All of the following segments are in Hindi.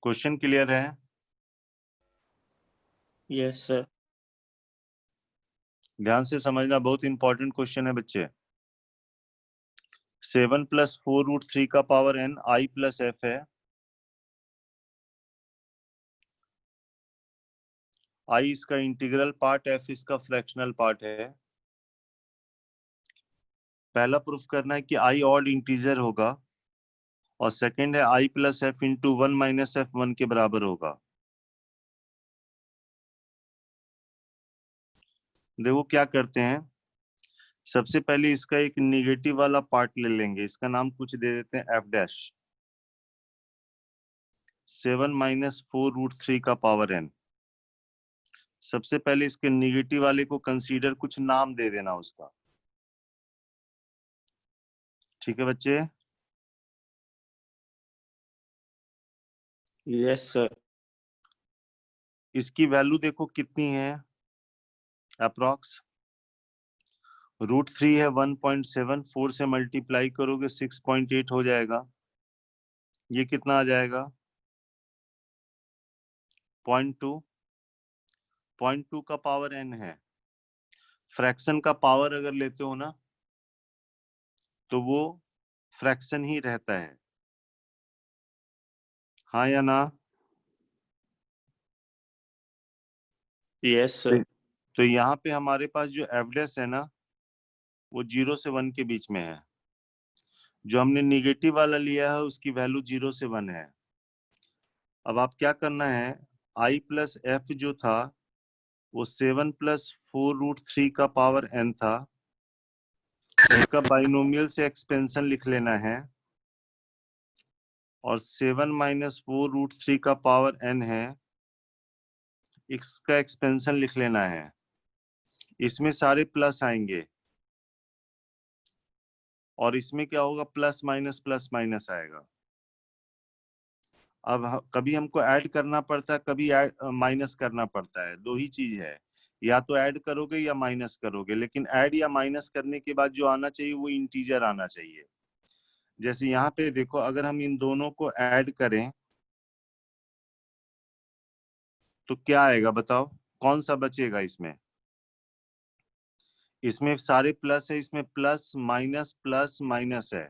क्वेश्चन क्लियर है? Yes sir. ध्यान से समझना, बहुत इंपॉर्टेंट क्वेश्चन है बच्चे। 7 + 4√3 का पावर n i + f है। i इसका इंटीग्रल पार्ट, f इसका फ्रैक्शनल पार्ट है। पहला प्रूफ करना है कि i ऑड इंटीजर होगा, और सेकंड है i + f × 1 - f 1 के बराबर होगा। देखो क्या करते हैं, सबसे पहले इसका एक निगेटिव वाला पार्ट ले लेंगे, इसका नाम कुछ दे देते हैं f'। 7 - 4√3 का पावर n। सबसे पहले इसके निगेटिव वाले को कंसीडर, कुछ नाम दे देना उसका। ठीक है बच्चे? Yes sir. इसकी वैल्यू देखो कितनी है, अप्रॉक्स √3 है 1.7, 4 से मल्टीप्लाई करोगे 6.8 हो जाएगा। ये कितना आ जाएगा? 0.2। 0.2 का पावर n है। फ्रैक्शन का पावर अगर लेते हो ना, तो वो फ्रैक्शन ही रहता है, हाँ या ना? Yes sir. तो यहाँ पे हमारे पास जो f' है ना, वो 0 से 1 के बीच में है। जो हमने निगेटिव वाला लिया है उसकी वैल्यू 0 से 1 है। अब आप क्या करना है, i + f जो था वो 7 + 4√3 का पावर n था, उसका बाइनोमियल से एक्सपेंशन लिख लेना है, और 7 - 4√3 का पावर n है, इसका एक्सपेंशन लिख लेना है। इसमें सारे प्लस आएंगे, और इसमें क्या होगा, प्लस माइनस आएगा। अब कभी हमको ऐड करना पड़ता है, कभी माइनस करना पड़ता है, दो ही चीज है, या तो ऐड करोगे या माइनस करोगे, लेकिन ऐड या माइनस करने के बाद जो आना चाहिए वो इंटीजर आना चाहिए। जैसे यहाँ पे देखो, अगर हम इन दोनों को ऐड करें तो क्या आएगा बताओ, कौन सा बचेगा इसमें? इसमें सारे प्लस है, इसमें प्लस माइनस है,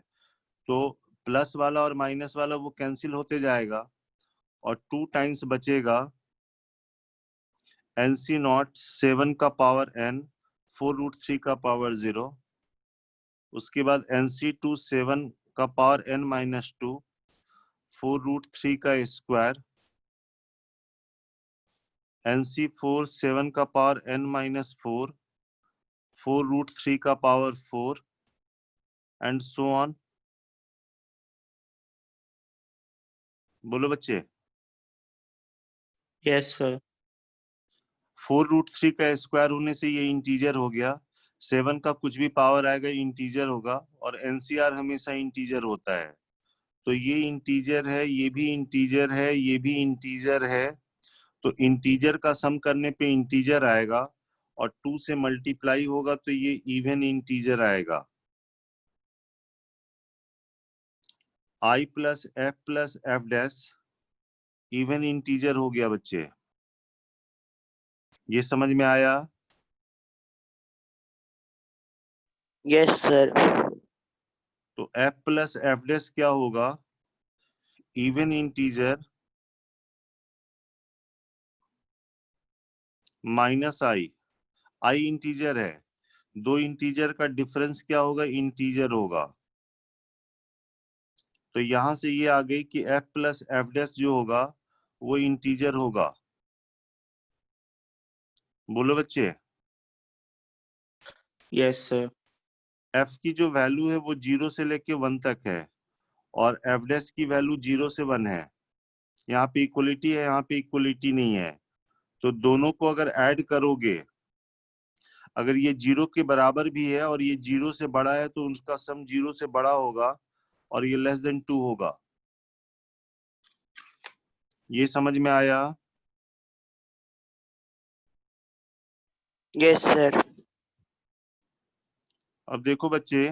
तो प्लस वाला और माइनस वाला वो कैंसिल होते जाएगा, और 2 टाइम्स बचेगा NC0 7 का पावर n 4√3 का पावर 0। उसके बाद NC2 7 का पावर n-2 4√3 का स्क्वायर, NC4 7 का पावर n-4 4√3 का पावर 4, एंड सो ऑन। बोलो बच्चे। Yes sir. 4√3 का स्क्वायर होने से ये इंटीजर हो गया, 7 का कुछ भी पावर आएगा इंटीजर होगा, और NCR हमेशा इंटीजर होता है, तो ये इंटीजर है, ये भी इंटीजर है, ये भी इंटीजर है, तो इंटीजर का सम करने पे इंटीजर आएगा, और 2 से मल्टीप्लाई होगा तो ये इवन इंटीजर आएगा। i + f + f' even integer हो गया बच्चे, ये समझ में आया? Yes sir. तो f + f' क्या होगा, even integer minus i integer है, दो इंटीजर का डिफरेंस क्या होगा, इंटीजर होगा। तो यहां से ये आ गई कि f + f' जो होगा वो इंटीजर होगा। बोलो बच्चे। Yes sir. f की जो वैल्यू है वो 0 से लेके 1 तक है, और f' की वैल्यू 0 से 1 है। यहाँ पे इक्वलिटी है, यहाँ पे इक्वलिटी नहीं है, तो दोनों को अगर ऐड करोगे, अगर ये 0 के बराबर भी है और ये 0 से बड़ा है, तो उसका सम 0 से बड़ा होगा, और ये <2 होगा। ये समझ में आया? Yes sir. अब देखो बच्चे,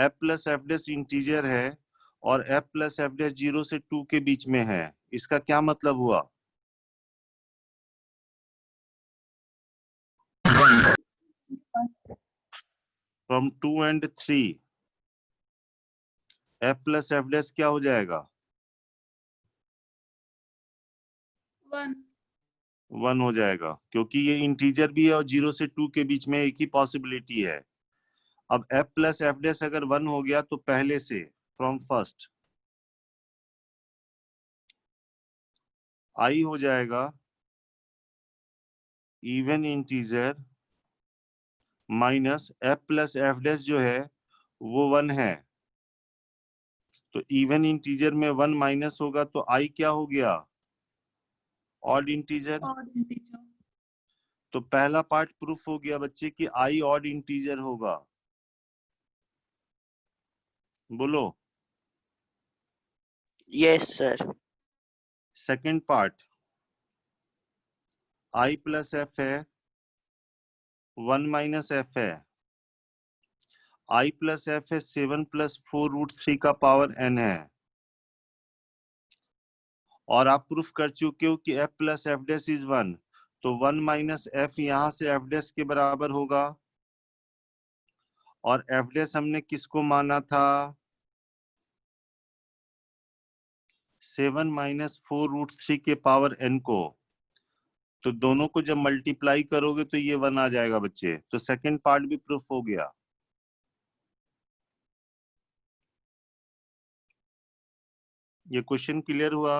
f + f' इंटीजर है, और f + f' 0 से 2 के बीच में है, इसका क्या मतलब हुआ? From 2 and 3 f plus F dash क्या हो जाएगा? 1 हो जाएगा, क्योंकि ये इंटीजर भी है और 0 से 2 के बीच में एक ही पॉसिबिलिटी है। अब f प्लस एफ डैश अगर 1 हो गया तो पहले से फ्रॉम फर्स्ट i हो जाएगा even integer minus f plus F dash जो है वो 1 है, तो इवन इंटीजर में 1 माइनस होगा तो i क्या हो गया? Odd integer. तो पहला पार्ट प्रूफ हो गया बच्चे कि i ऑड इंटीजर होगा। बोलो। Yes, sir. Second part i plus F है, 1 माइनस एफ है, i प्लस एफ है 7 प्लस 4√3 का पावर n है, और आप प्रूफ कर चुके हो कि f plus F dash is 1, तो 1 माइनस एफ यहां से एफ डैश के बराबर होगा, और एफ डैश हमने किसको माना था? 7 माइनस 4√3 के पावर n को। तो दोनों को जब मल्टीप्लाई करोगे तो ये 1 आ जाएगा बच्चे, तो सेकंड पार्ट भी प्रूफ हो गया। ये क्वेश्चन क्लियर हुआ?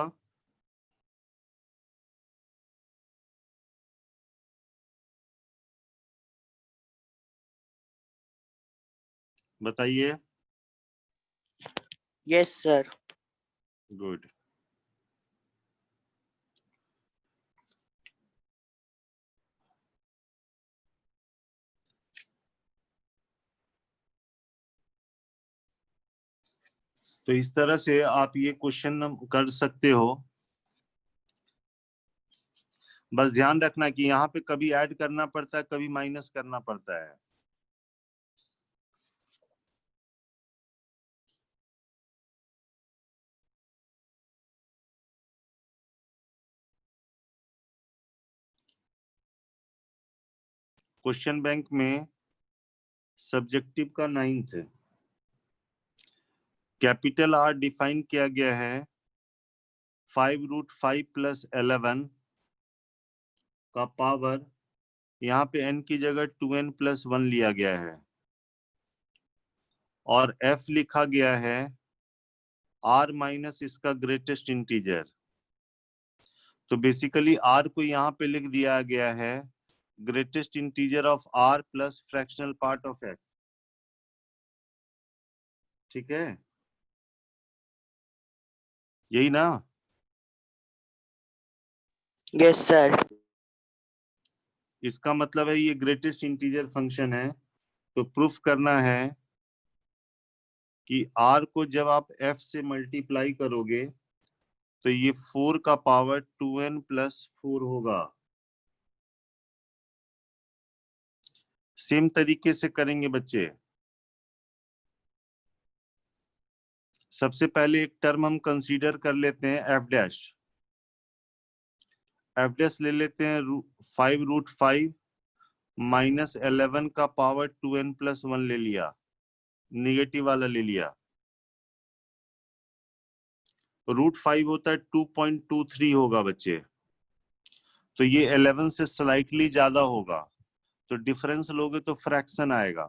बताइए। Yes, sir. गुड। तो इस तरह से आप ये क्वेश्चन कर सकते हो। बस ध्यान रखना कि यहाँ पे कभी ऐड करना पड़ता है, कभी माइनस करना पड़ता है। क्वेश्चन बैंक में सब्जेक्टिव का 9th कैपिटल आर डिफाइन किया गया है 5√5 प्लस 11 का पावर, यहाँ पे n की जगह 2n प्लस 1 लिया गया है, और f लिखा गया है r माइनस इसका ग्रेटेस्ट इंटीजर। तो बेसिकली r को यहाँ पे लिख दिया गया है greatest integer of r plus fractional part of x। ठीक है, यही ना? Yes, sir. इसका मतलब है ये ग्रेटेस्ट इंटीजर फंक्शन है, तो प्रूफ करना है कि r को जब आप f से मल्टीप्लाई करोगे तो ये 4 का पावर 2n प्लस 4 होगा। सेम तरीके से करेंगे बच्चे। सबसे पहले एक टर्म हम कंसीडर कर लेते हैं एफ डैश। एफ डैश ले लेते हैं 5√5 माइनस 11 का पावर 2n प्लस 1 ले लिया, निगेटिव वाला ले लिया। √5 होता है 2.23 होगा बच्चे, तो ये 11 से स्लाइटली ज्यादा होगा, तो डिफरेंस लोगे तो फ्रैक्शन आएगा।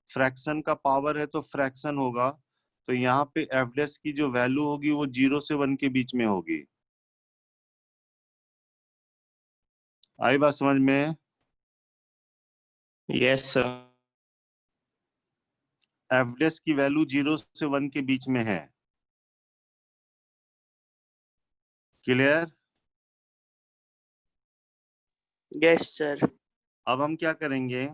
फ्रैक्शन का पावर है तो फ्रैक्शन होगा, तो यहाँ पे एफ डैश की जो वैल्यू होगी वो 0 से 1 के बीच में होगी। आई बात समझ में? Yes, sir. एफ डैश की वैल्यू 0 से 1 के बीच में है। क्लियर? Yes, sir. अब हम क्या करेंगे,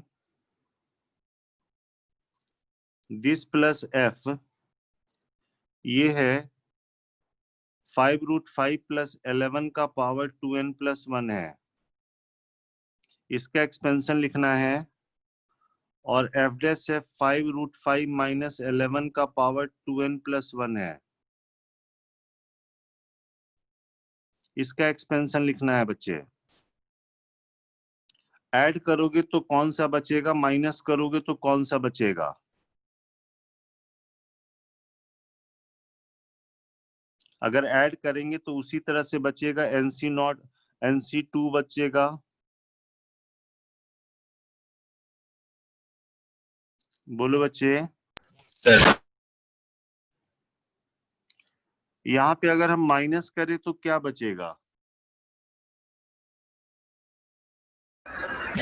दिस प्लस एफ ये है 5√5 प्लस 11 का पावर 2n प्लस 1 है, इसका एक्सपेंशन लिखना है, और एफ डैश है 5√5 माइनस 11 का पावर 2n प्लस 1 है। इसका एक्सपेंशन लिखना है बच्चे। ऐड करोगे तो कौन सा बचेगा, माइनस करोगे तो कौन सा बचेगा? अगर ऐड करेंगे तो उसी तरह से बचेगा, NC0 NC2 बचेगा। बोलो बच्चे। यहाँ पे अगर हम माइनस करें तो क्या बचेगा?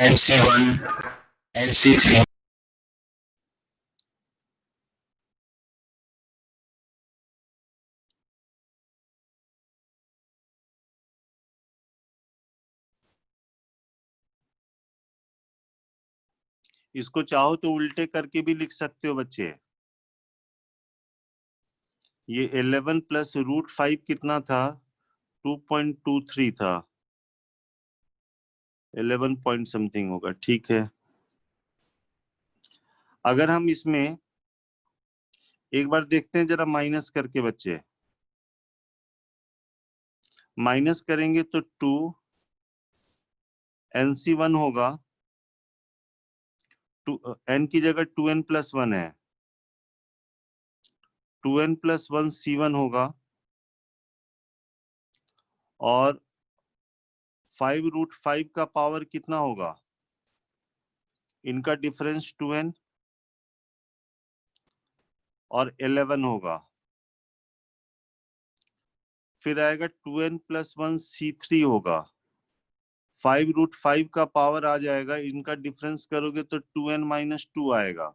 NC1 NC3 इसको चाहो तो उल्टे करके भी लिख सकते हो बच्चे। ये 11 प्लस √5 कितना था? 2.23 था। 11 पॉइंट समथिंग होगा, ठीक है। अगर हम इसमें एक बार देखते हैं जरा माइनस करके बच्चे। माइनस करेंगे तो 2 NC1 होगा, n की जगह 2n+1 है, 2n+1 C1 होगा, और 5√5 का पावर कितना होगा? इनका डिफरेंस 2n और 11 होगा। फिर आएगा 2n+1 C3 होगा, 5√5 का पावर आ जाएगा, इनका डिफरेंस करोगे तो 2n-2 आएगा,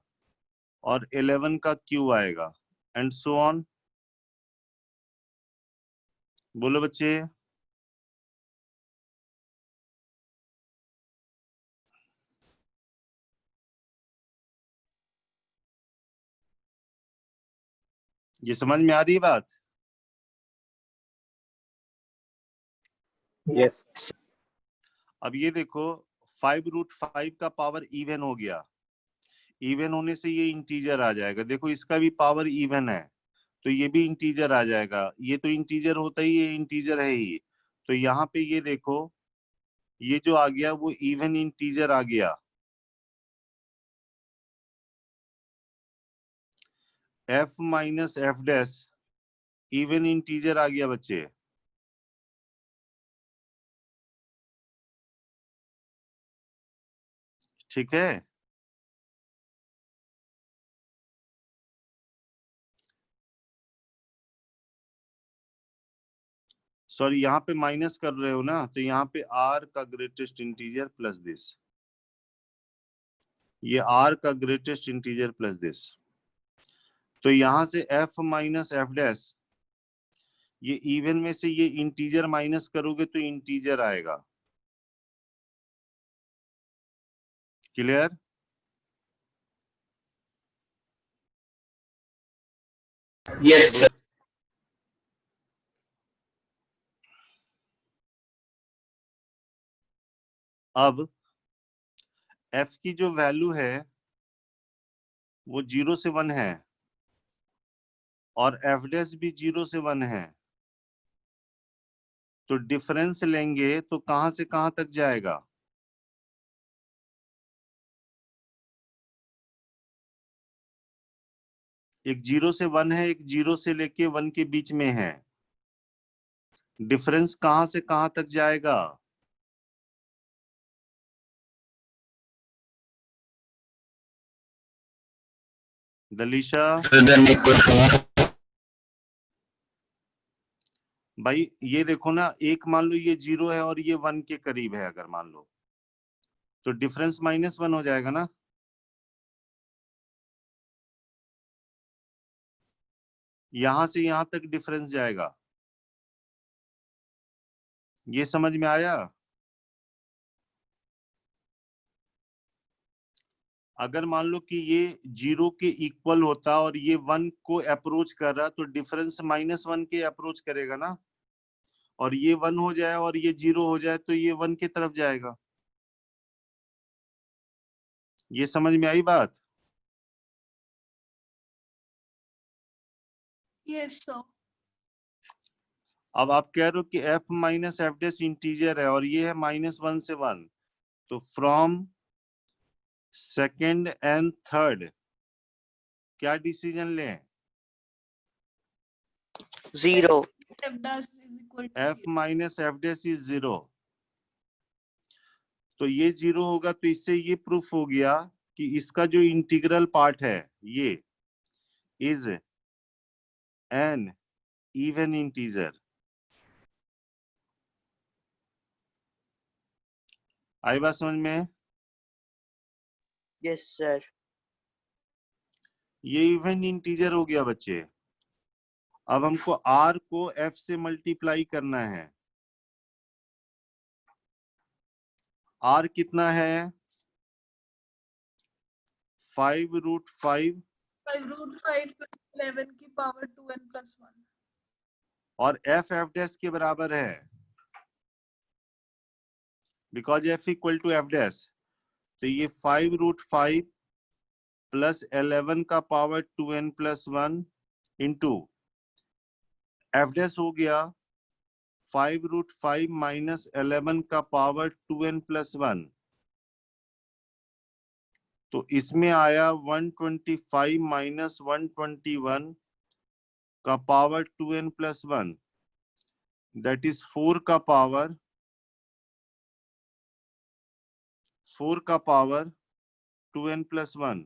और 11 का Q आएगा, एंड सो ऑन। बोलो बच्चे। ये समझ में आ रही है बात? यस। अब ये देखो, 5√5 का पावर इवन हो गया, इवन होने से ये इंटीजर आ जाएगा। देखो इसका भी पावर इवन है तो ये भी इंटीजर आ जाएगा, ये तो इंटीजर होता ही, ये इंटीजर है ही। तो यहाँ पे ये देखो, ये जो आ गया वो इवन इंटीजर आ गया। f minus F dash even integer आ गया बच्चे। ठीक है। सॉरी, यहाँ पे माइनस कर रहे हो ना, तो यहाँ पे r का ग्रेटेस्ट इंटीजर प्लस दिस, ये r का ग्रेटेस्ट इंटीजर प्लस दिस। तो यहां से f माइनस एफ डैश, ये इवन में से ये इंटीजर माइनस करोगे तो इंटीजर आएगा। क्लियर? Yes sir. अब f की जो वैल्यू है वो 0 से 1 है, और एफ डैश भी 0 से 1 है, तो डिफरेंस लेंगे तो कहां से कहां तक जाएगा? एक 0 से 1 है, एक 0 से लेके 1 के बीच में है, डिफरेंस कहां से कहां तक जाएगा? दलीशा भाई, ये देखो ना, एक मान लो ये 0 है और ये 1 के करीब है, अगर मान लो तो डिफरेंस -1 हो जाएगा ना। यहां से यहां तक डिफरेंस जाएगा। ये समझ में आया? अगर मान लो कि ये 0 के इक्वल होता और ये 1 को अप्रोच कर रहा, तो डिफरेंस -1 के अप्रोच करेगा ना, और ये 1 हो जाए और ये 0 हो जाए तो ये 1 की तरफ जाएगा। ये समझ में आई बात? Yes, sir. अब आप कह रहे हो कि f minus F dash integer है और ये है -1 से 1, तो फ्रॉम सेकेंड एंड थर्ड क्या डिसीजन लें? 0. f dash is equal to f 0. Minus F dash is 0, तो ये 0 होगा, तो इससे ये प्रूफ हो गया कि इसका जो इंटीग्रल पार्ट है ये इज एन इवन इंटीजर। आई बात समझ में? Yes, sir. ये इवन इंटीजर हो गया बच्चे। अब हमको r को f से मल्टीप्लाई करना है। r कितना है? 5√5 5√5 plus 11 की पावर 2n plus 1. और f f डैश के बराबर है, because f equal to F dash, तो ये 5√5 प्लस 11 का power 2n plus 1 into F dash हो गया 5√5 माइनस 11 का पावर 2n प्लस 1, तो इसमें आया 125 माइनस 121 का power 2n plus 1, that is 4 का पावर 2n प्लस 1।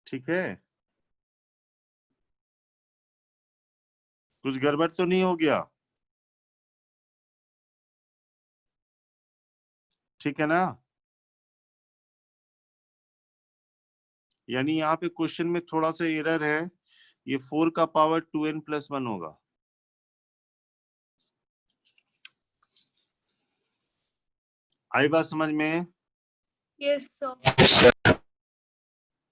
ठीक है, कुछ गड़बड़ तो नहीं हो गया? ठीक है ना? यानी यहाँ पे क्वेश्चन में थोड़ा सा एरर है, ये 4 का पावर 2n प्लस 1 होगा। आई बात समझ में? Yes, sir.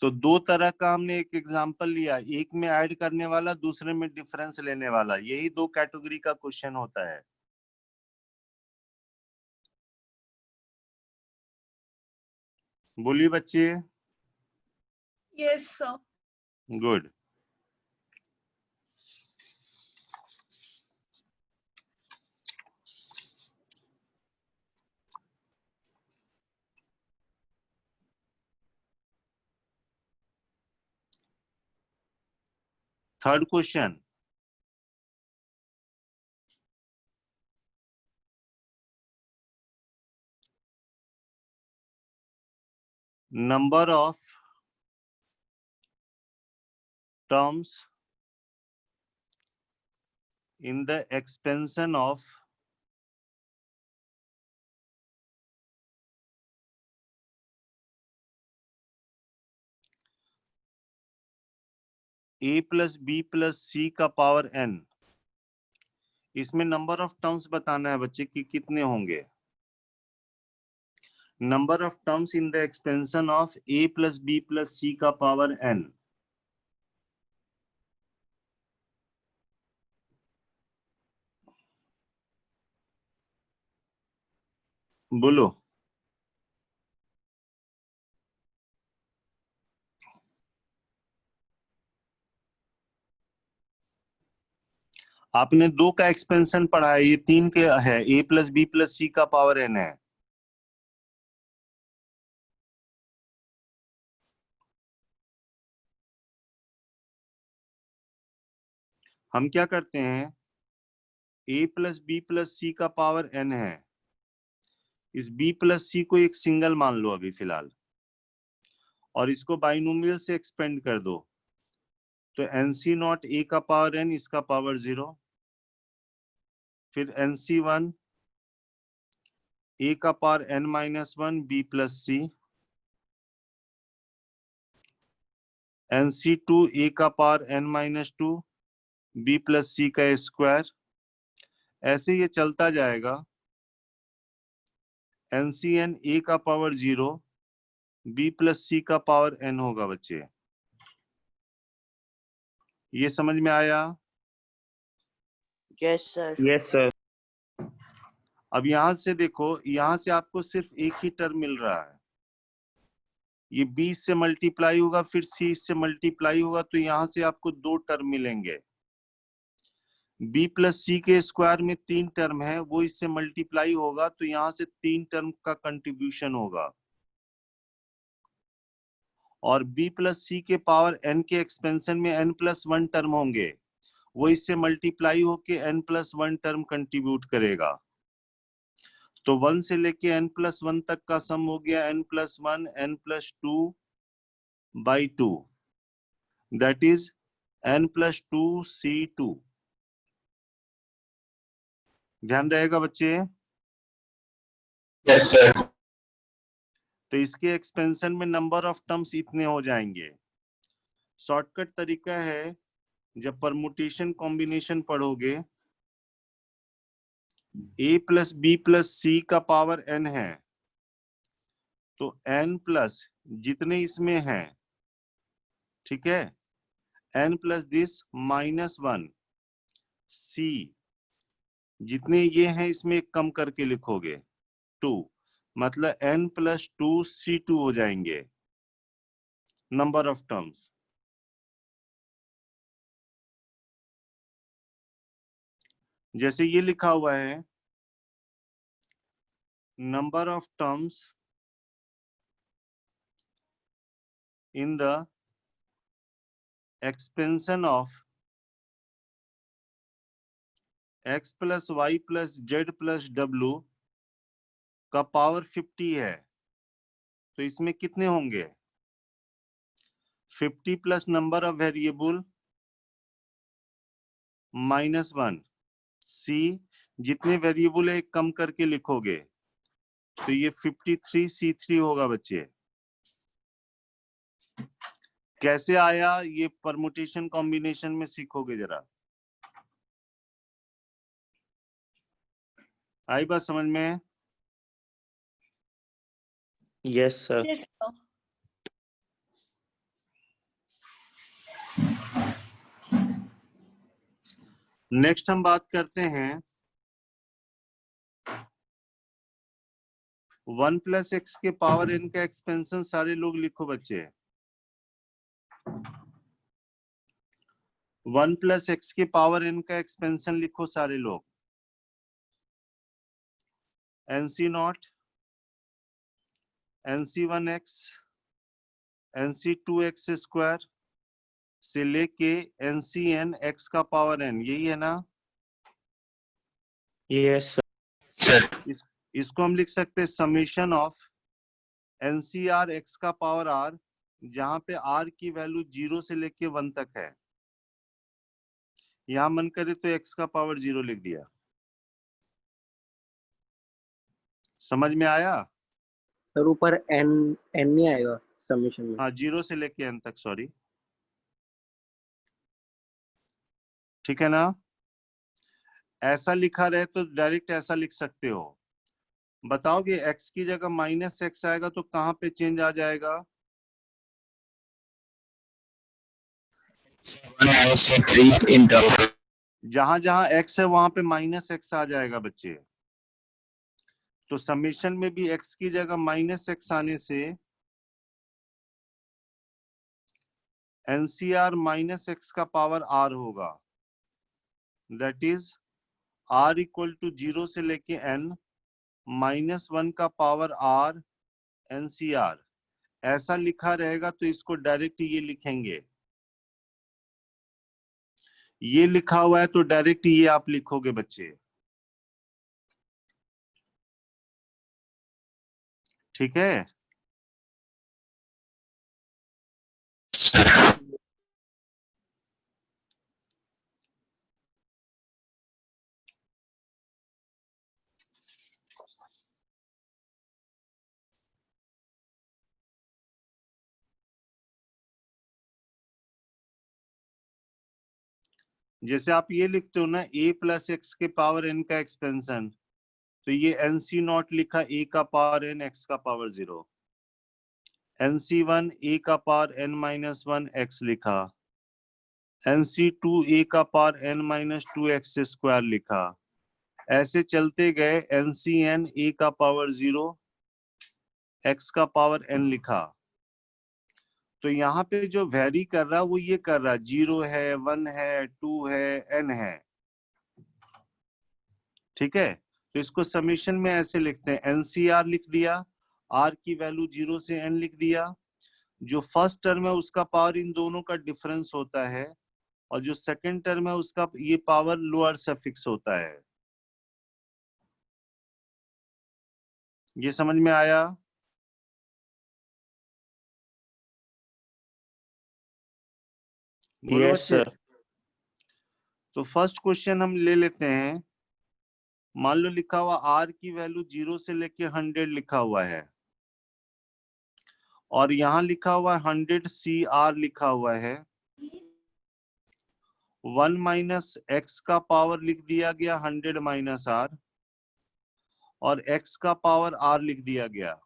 तो दो तरह का हमने एक एग्जांपल लिया, एक में ऐड करने वाला, दूसरे में डिफरेंस लेने वाला। यही दो कैटेगरी का क्वेश्चन होता है। बोलिए बच्चे। Yes, sir. Good. Third question, number of terms in the expansion of a plus B plus C का पावर n। इसमें नंबर ऑफ टर्म्स बताना है बच्चे कि कितने होंगे। Number of terms in the expansion of a plus B plus C का पावर n। बोलो। आपने 2 का एक्सपेंशन पढ़ा है, ये 3 के है, a plus B plus C का पावर n है। हम क्या करते हैं, a plus B plus C का पावर n है, इस b प्लस सी को एक सिंगल मान लो अभी फिलहाल, और इसको बाइनोमियल से एक्सपेंड कर दो, तो nc नॉट a का पावर n, इसका पावर 0, फिर nc1 a का power n minus 1 b plus C, nc2 a का power n minus 2 b plus C का स्क्वायर। ऐसे ये चलता जाएगा, ncn a का पावर 0 b प्लस सी का पावर n होगा बच्चे। ये समझ में आया? Yes, sir. Yes, sir. अब यहां से देखो, यहां से आपको सिर्फ एक ही टर्म मिल रहा है, ये 20 से मल्टीप्लाई होगा, फिर 30 से मल्टीप्लाई होगा, तो यहां से आपको 2 टर्म मिलेंगे। b प्लस सी के स्क्वायर में 3 टर्म है, वो इससे मल्टीप्लाई होगा तो यहां से 3 टर्म का कंट्रीब्यूशन होगा, और b प्लस सी के पावर n के एक्सपेंशन में n प्लस 1 टर्म होंगे, वो इससे मल्टीप्लाई होके n प्लस 1 टर्म कंट्रीब्यूट करेगा। तो 1 से लेके n प्लस 1 तक का सम हो गया n plus 1 n plus 2 by 2, that is n plus 2 C2। ध्यान रहेगा बच्चे। Yes, sir. तो इसके एक्सपेंशन में नंबर ऑफ टर्म्स इतने हो जाएंगे। शॉर्टकट तरीका है, जब परमुटेशन कॉम्बिनेशन पढ़ोगे, a plus B plus C का पावर n है, तो n प्लस जितने इसमें हैं, ठीक है, n plus this minus 1 c, जितने ये हैं इसमें कम करके लिखोगे 2, मतलब n प्लस 2 C2 हो जाएंगे नंबर ऑफ टर्म्स। जैसे ये लिखा हुआ है, number of terms in the expansion of x plus y plus z plus डब्ल्यू का पावर 50 है, तो इसमें कितने होंगे? 50 plus number of variable minus 1 c, जितने वेरिएबल है कम करके लिखोगे तो ये 53 C3 होगा बच्चे। कैसे आया ये परमुटेशन कॉम्बिनेशन में सीखोगे जरा। आई बात समझ में? Yes, sir. Yes, sir. Next हम बात करते हैं 1 प्लस एक्स के पावर n का एक्सपेंशन। सारे लोग लिखो बच्चे, 1 प्लस एक्स के पावर n का एक्सपेंशन लिखो सारे लोग। NC0, NC1x, NC2x स्क्वायर से लेके NCn x का पावर n, यही है ना? Yes, sir. Sir. इसको हम लिख सकते हैं समेशन ऑफ NCR x का पावर r, जहां पे r की वैल्यू 0 से लेके 1 तक है। यहां मन करे तो x का पावर 0 लिख दिया। समझ में आया? सर ऊपर एन नहीं आएगा सबमिशन में? हाँ, 0 से लेके n तक, सॉरी, ठीक है ना? ऐसा लिखा रहे तो डायरेक्ट ऐसा लिख सकते हो। बताओगे x की जगह माइनस x आएगा तो कहां पे चेंज आ जाएगा? 1 and C3 in terms. जहां जहां x है वहां पे माइनस x आ जाएगा बच्चे। तो समेशन में भी x की जगह माइनस x आने से NCR माइनस x का पावर r होगा, that is r equal to 0 से लेके n माइनस 1 का पावर r NCR। ऐसा लिखा रहेगा तो इसको डायरेक्ट ये लिखेंगे। ये लिखा हुआ है तो डायरेक्ट ये आप लिखोगे बच्चे, ठीक है? जैसे आप ये लिखते हो ना, a प्लस एक्स के पावर n का एक्सपेंशन, तो ये NC0 लिखा a का पावर n x का पावर 0, NC1 a का पावर n माइनस 1 x लिखा, NC2 a का power n minus 2 x square लिखा। ऐसे चलते गए NCn a का पावर 0 x का पावर n लिखा। तो यहाँ पे जो वेरी कर रहा है वो ये कर रहा है, 0 है, 1 है, 2 है, n है। ठीक है, तो इसको समेशन में ऐसे लिखते हैं, एनसीआर लिख दिया, आर की वैल्यू 0 से एन लिख दिया, जो फर्स्ट टर्म है उसका पावर इन दोनों का डिफरेंस होता है, और जो सेकंड टर्म है उसका ये पावर लोअर सफिक्स होता है। ये समझ में आया? बोलो Yes, बच्चे। sir. तो फर्स्ट क्वेश्चन हम ले लेते हैं। मान लो लिखा हुआ आर की वैल्यू 0 से लेके 100 लिखा हुआ है, और यहाँ लिखा हुआ 100 सी आर लिखा हुआ है। 1 माइनस एक्स का पावर लिख दिया गया 100 माइनस आर, और एक्स का पावर आर लिख दिया गया।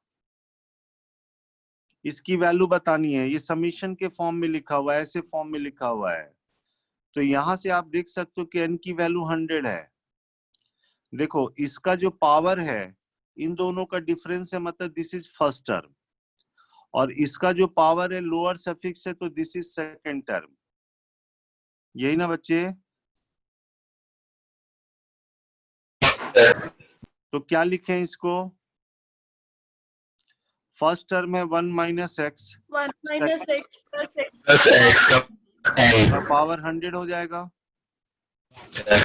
इसकी वैल्यू बतानी है, ये समीशन के फॉर्म में लिखा हुआ है, ऐसे फॉर्म में लिखा हुआ है। तो यहां से आप देख सकते हो कि एन की वैल्यू 100 है। देखो इसका जो पावर है इन दोनों का डिफरेंस है, मतलब दिस इज फर्स्ट टर्म, और इसका जो पावर है लोअर सफिक्स है, तो दिस इज सेकंड टर्म। यही ना बच्चे? तो क्या लिखें इसको? फर्स्ट टर्म है 1 minus x, 1 minus x plus x Plus X का का N. पावर 100 हो जाएगा। Sir.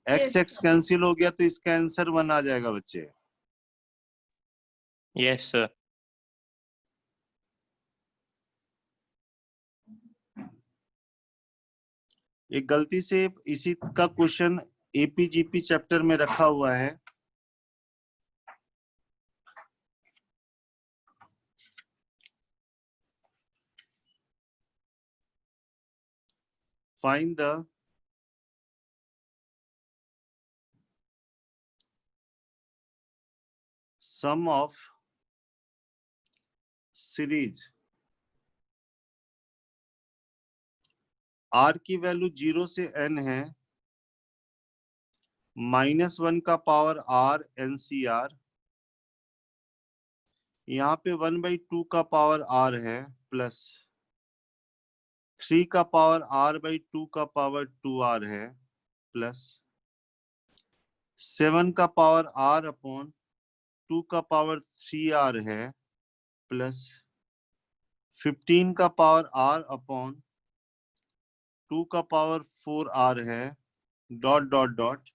X Yes, x cancel हो गया, तो इसका आंसर 1 आ जाएगा बच्चे। Yes, sir. एक गलती से इसी का क्वेश्चन एपीजीपी चैप्टर में रखा हुआ है, find the sum of series r की वैल्यू 0 से एन है, -1 का पावर आर एनसीआर, यहाँ पे 1/2 का पावर आर है, प्लस 3 का पावर r/2 का पावर 2r है, प्लस 7 का पावर r अपॉन 2 का पावर 3r है, प्लस 15 का पावर r अपॉन 2 का पावर 4r है, dot dot dot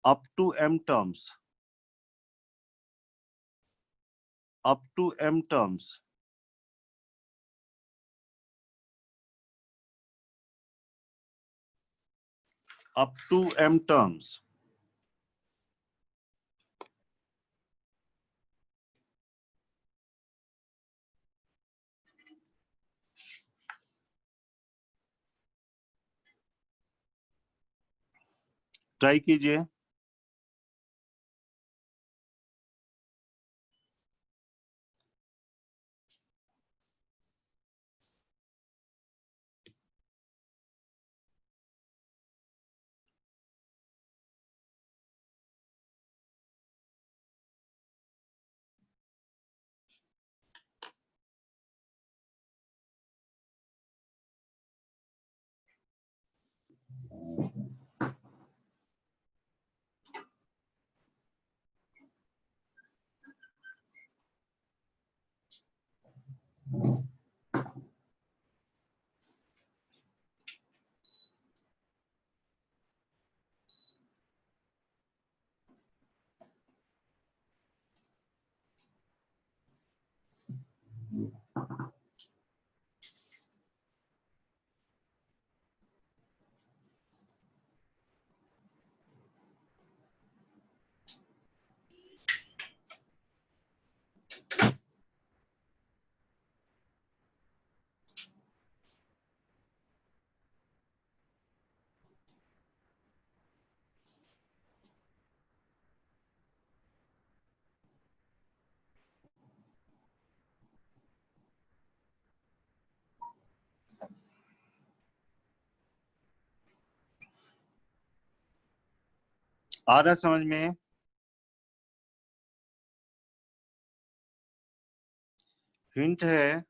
up to m terms, up to m terms. up to m terms। Try कीजिए। आ रहा समझ में? हिंट है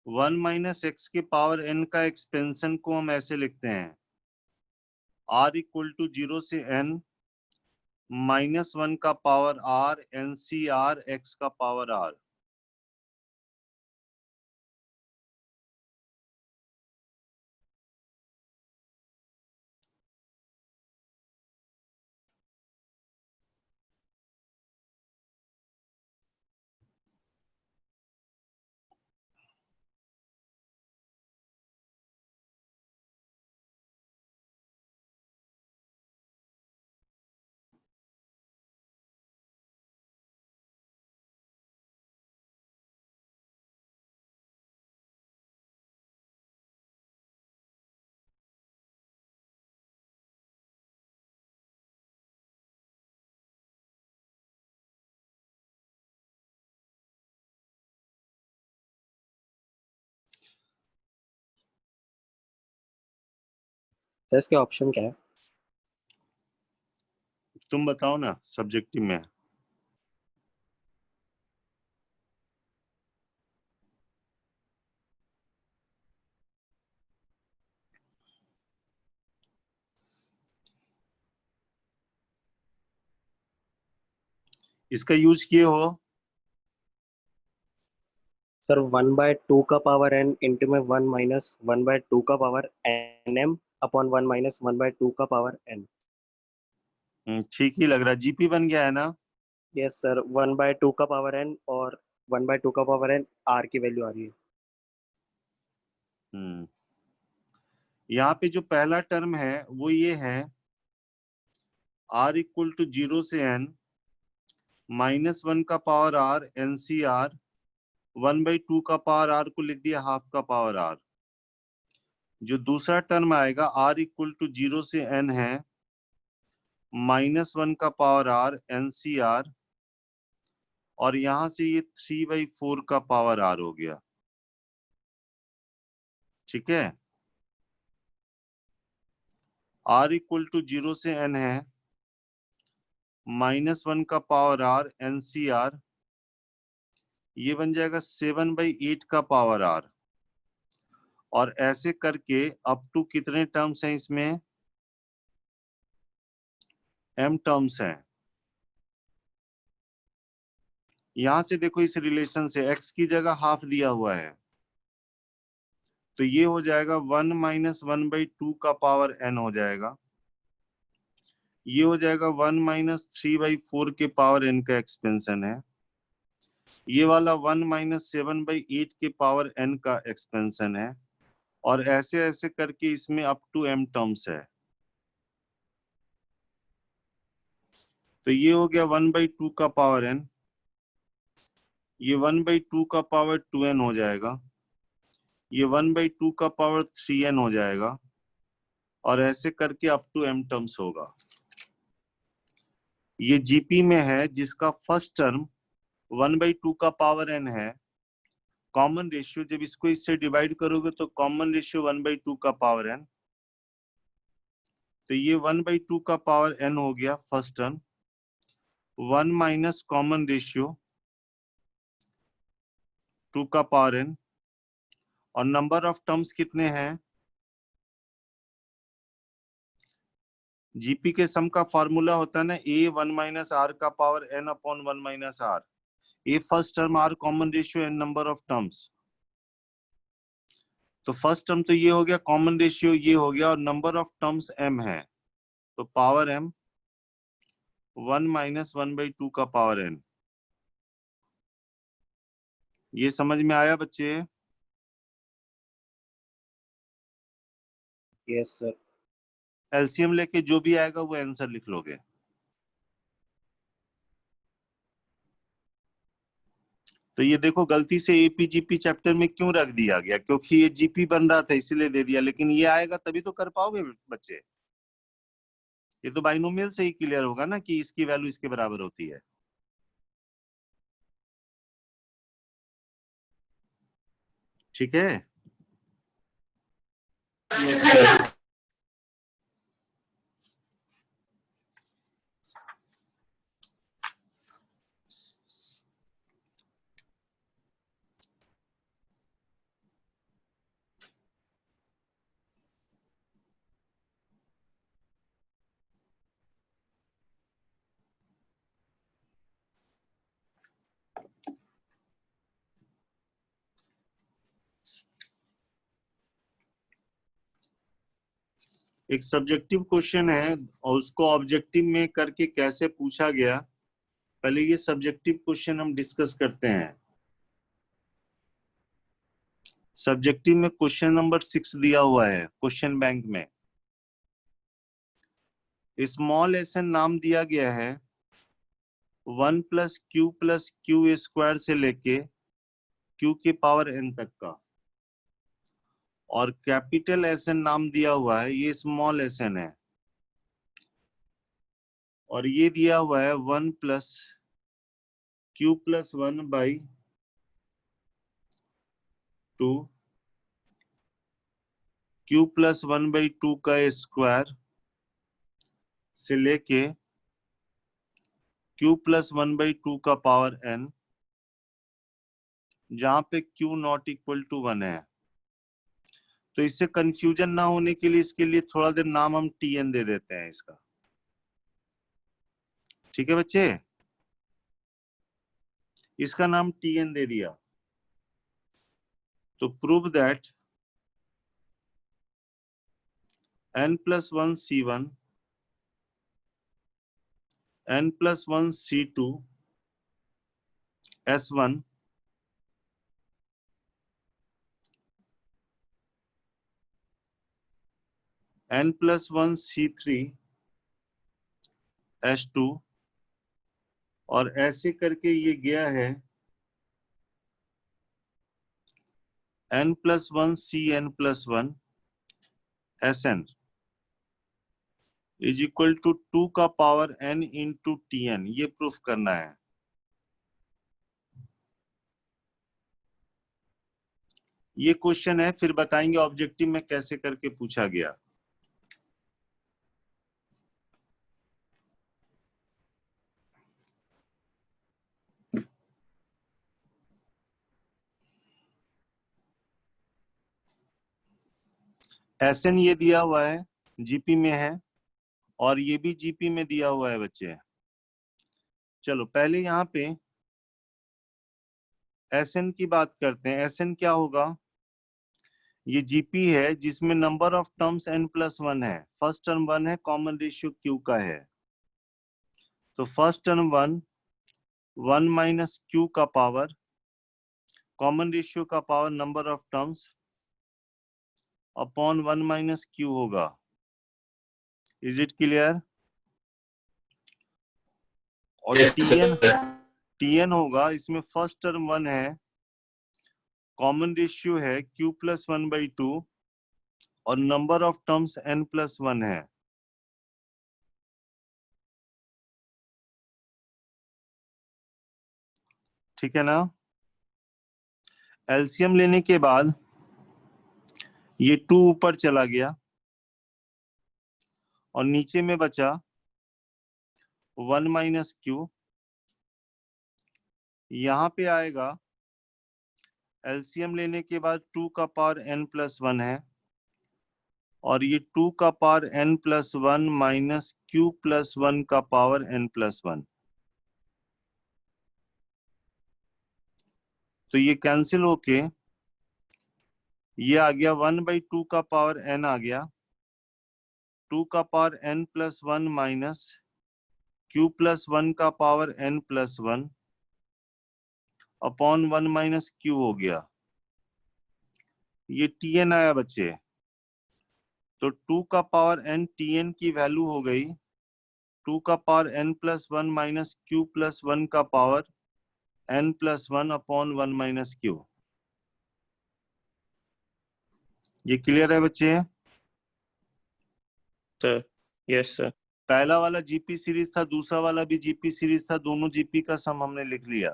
1 माइनस एक्स के पावर n का एक्सपेंशन को हम ऐसे लिखते हैं, r इक्वल टू 0 से n -1 का पावर r NCR x का पावर r। सर इसके ऑप्शन क्या है? तुम बताओ ना, सब्जेक्टिव में। इसका यूज किए हो? सर 1/2 का पावर n इंटू में 1 माइनस 1/2 का पावर nm अपॉन 1 माइनस 1/2 का पावर n। ठीक ही लग रहा है। जीपी बन गया है ना? यस सर, 1/2 का पावर n और 1/2 का पावर n r की वैल्यू आ रही है। यहाँ पे जो पहला टर्म है वो ये है, r इक्वल टू 0 से n -1 का पावर r NCR 1/2 का पावर r को लिख दिया हाफ का पावर r। जो दूसरा टर्म आएगा r इक्वल टू 0 से n है -1 का पावर r NCR, और यहां से ये 3/4 का पावर r हो गया। ठीक है, r इक्वल टू 0 से n है -1 का पावर r NCR, ये बन जाएगा 7/8 का पावर r। और ऐसे करके अप टू कितने टर्म्स हैं इसमें? m टर्म्स हैं। यहां से देखो, इस रिलेशन से x की जगह हाफ दिया हुआ है, तो ये हो जाएगा 1 माइनस 1/2 का पावर n हो जाएगा। ये हो जाएगा 1 माइनस 3/4 के पावर n का एक्सपेंशन है। ये वाला 1 माइनस 7/8 के पावर n का एक्सपेंशन है। और ऐसे ऐसे करके इसमें अप टू m टर्म्स है। तो ये हो गया 1/2 का पावर n, ये 1/2 का पावर 2n हो जाएगा, ये 1/2 का पावर 3n हो जाएगा, और ऐसे करके अप टू m टर्म्स होगा। ये जीपी में है, जिसका फर्स्ट टर्म 1/2 का पावर n है। कॉमन रेशियो जब इसको इससे डिवाइड करोगे तो कॉमन रेशियो 1/2 का पावर n, तो ये 1/2 का पावर n हो गया first term. 1 minus common ratio 2 का पावर n, और नंबर ऑफ टर्म्स कितने हैं? जीपी के सम का फॉर्मूला होता है ना, a 1 माइनस r का power n upon 1 minus r। A first term, r common ratio and number of terms. तो फर्स्ट टर्म तो ये हो गया, कॉमन रेशियो ये हो गया, और नंबर ऑफ टर्म्स m है, तो पावर m 1 माइनस 1/2 का पावर n। ये समझ में आया बच्चे? Yes sir. एलसीएम लेके जो भी आएगा वो आंसर लिख लोगे। तो ये देखो, गलती से एपीजीपी चैप्टर में क्यों रख दिया गया, क्योंकि ये जीपी बन रहा था इसीलिए दे दिया, लेकिन ये आएगा तभी तो कर पाओगे बच्चे। ये तो बाइनोमियल से ही क्लियर होगा ना कि इसकी वैल्यू इसके बराबर होती है। ठीक है, Sir. एक सब्जेक्टिव क्वेश्चन है और उसको ऑब्जेक्टिव में करके कैसे पूछा गया, पहले ये सब्जेक्टिव क्वेश्चन हम डिस्कस करते हैं। सब्जेक्टिव में क्वेश्चन नंबर 6 दिया हुआ है क्वेश्चन बैंक में। स्मॉल एस एन नाम दिया गया है 1 + q स्क्वायर से लेके q के पावर n तक का, और कैपिटल एस एन नाम दिया हुआ है, ये स्मॉल एस एन है, और ये दिया हुआ है 1 + q + 1/2 q + 1/2 का स्क्वायर से लेके q + 1/2 का पावर n, जहां पे q नॉट इक्वल टू 1 है। तो इससे कंफ्यूजन ना होने के लिए इसके लिए थोड़ा देर नाम हम tn दे देते हैं इसका। ठीक है बच्चे, इसका नाम tn दे दिया। तो prove that n + 1 c1 n + 1 c2 s1 n + 1 c3 s2, और ऐसे करके ये गया है n + 1 cn + 1 sn is equal to 2 का पावर n इंटू tn। ये प्रूफ करना है। ये क्वेश्चन है, फिर बताएंगे ऑब्जेक्टिव में कैसे करके पूछा गया। एसएन ये दिया हुआ है, जीपी में है, और ये भी जीपी में दिया हुआ है बच्चे। चलो पहले यहाँ पे एसएन की बात करते हैं। एसएन क्या होगा? ये जीपी है जिसमें नंबर ऑफ टर्म्स n+1 है। फर्स्ट टर्म 1 है, कॉमन रेशियो q का है। तो फर्स्ट टर्म 1 - q का पावर, कॉमन रेशियो का power number of terms upon 1 - q होगा। Is it clear? और Yes, tn sir. tn होगा, इसमें फर्स्ट टर्म 1 है, कॉमन रेशियो है q + 1/2, और नंबर ऑफ टर्म्स n+1 है। ठीक है ना? एलसीएम लेने के बाद ये 2 ऊपर चला गया और नीचे में बचा 1 - q। यहां पे आएगा, एलसीएम लेने के बाद 2 का पावर n+1 है, और ये 2 का पावर n+1 माइनस q + 1 का पावर n+1, तो ये कैंसिल होके ये आ गया 1/2 का पावर n आ गया, 2 का पावर n+1 माइनस q + 1 का पावर n+1 अपॉन 1 - q हो गया। ये tn आया बच्चे। तो 2 का पावर n tn की वैल्यू हो गई 2 का पावर n+1 माइनस q + 1 का पावर n+1 अपॉन 1 - q। ये क्लियर है बच्चे? sir. Yes, sir. पहला वाला जीपी सीरीज था, दूसरा वाला भी जीपी सीरीज था, दोनों जीपी का सम हमने लिख लिया।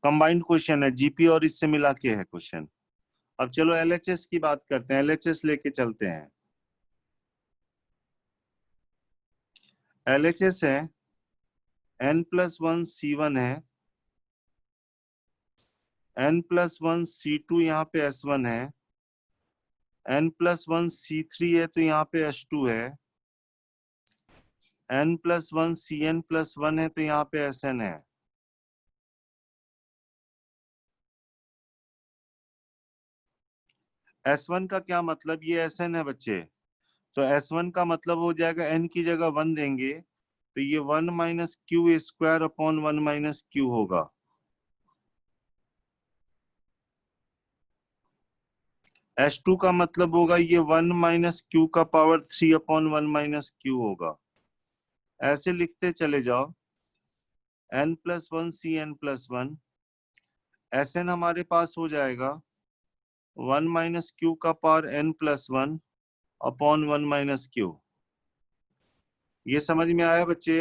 कंबाइंड क्वेश्चन है, जीपी और इससे मिला के है क्वेश्चन। अब चलो एलएचएस की बात करते हैं, एलएचएस लेके चलते हैं। एलएचएस है n+1 c1 है, n+1 c2 यहाँ पे s1 है, n+1 c3 है तो यहाँ पे s2 है, n+1 cn+1 है तो यहाँ पे sn है। S1 का क्या मतलब? ये sn है बच्चे, तो S1 का मतलब हो जाएगा n की जगह 1 देंगे तो ये 1 minus Q square upon 1 minus Q होगा। S2 का मतलब होगा ये 1 माइनस क्यू का पावर 3 अपॉन 1 माइनस क्यू होगा। ऐसे लिखते चले जाओ n प्लस 1 सी n प्लस 1। Sn हमारे पास हो जाएगा 1 माइनस क्यू का power n plus 1 upon 1 minus Q. ये समझ में आया बच्चे?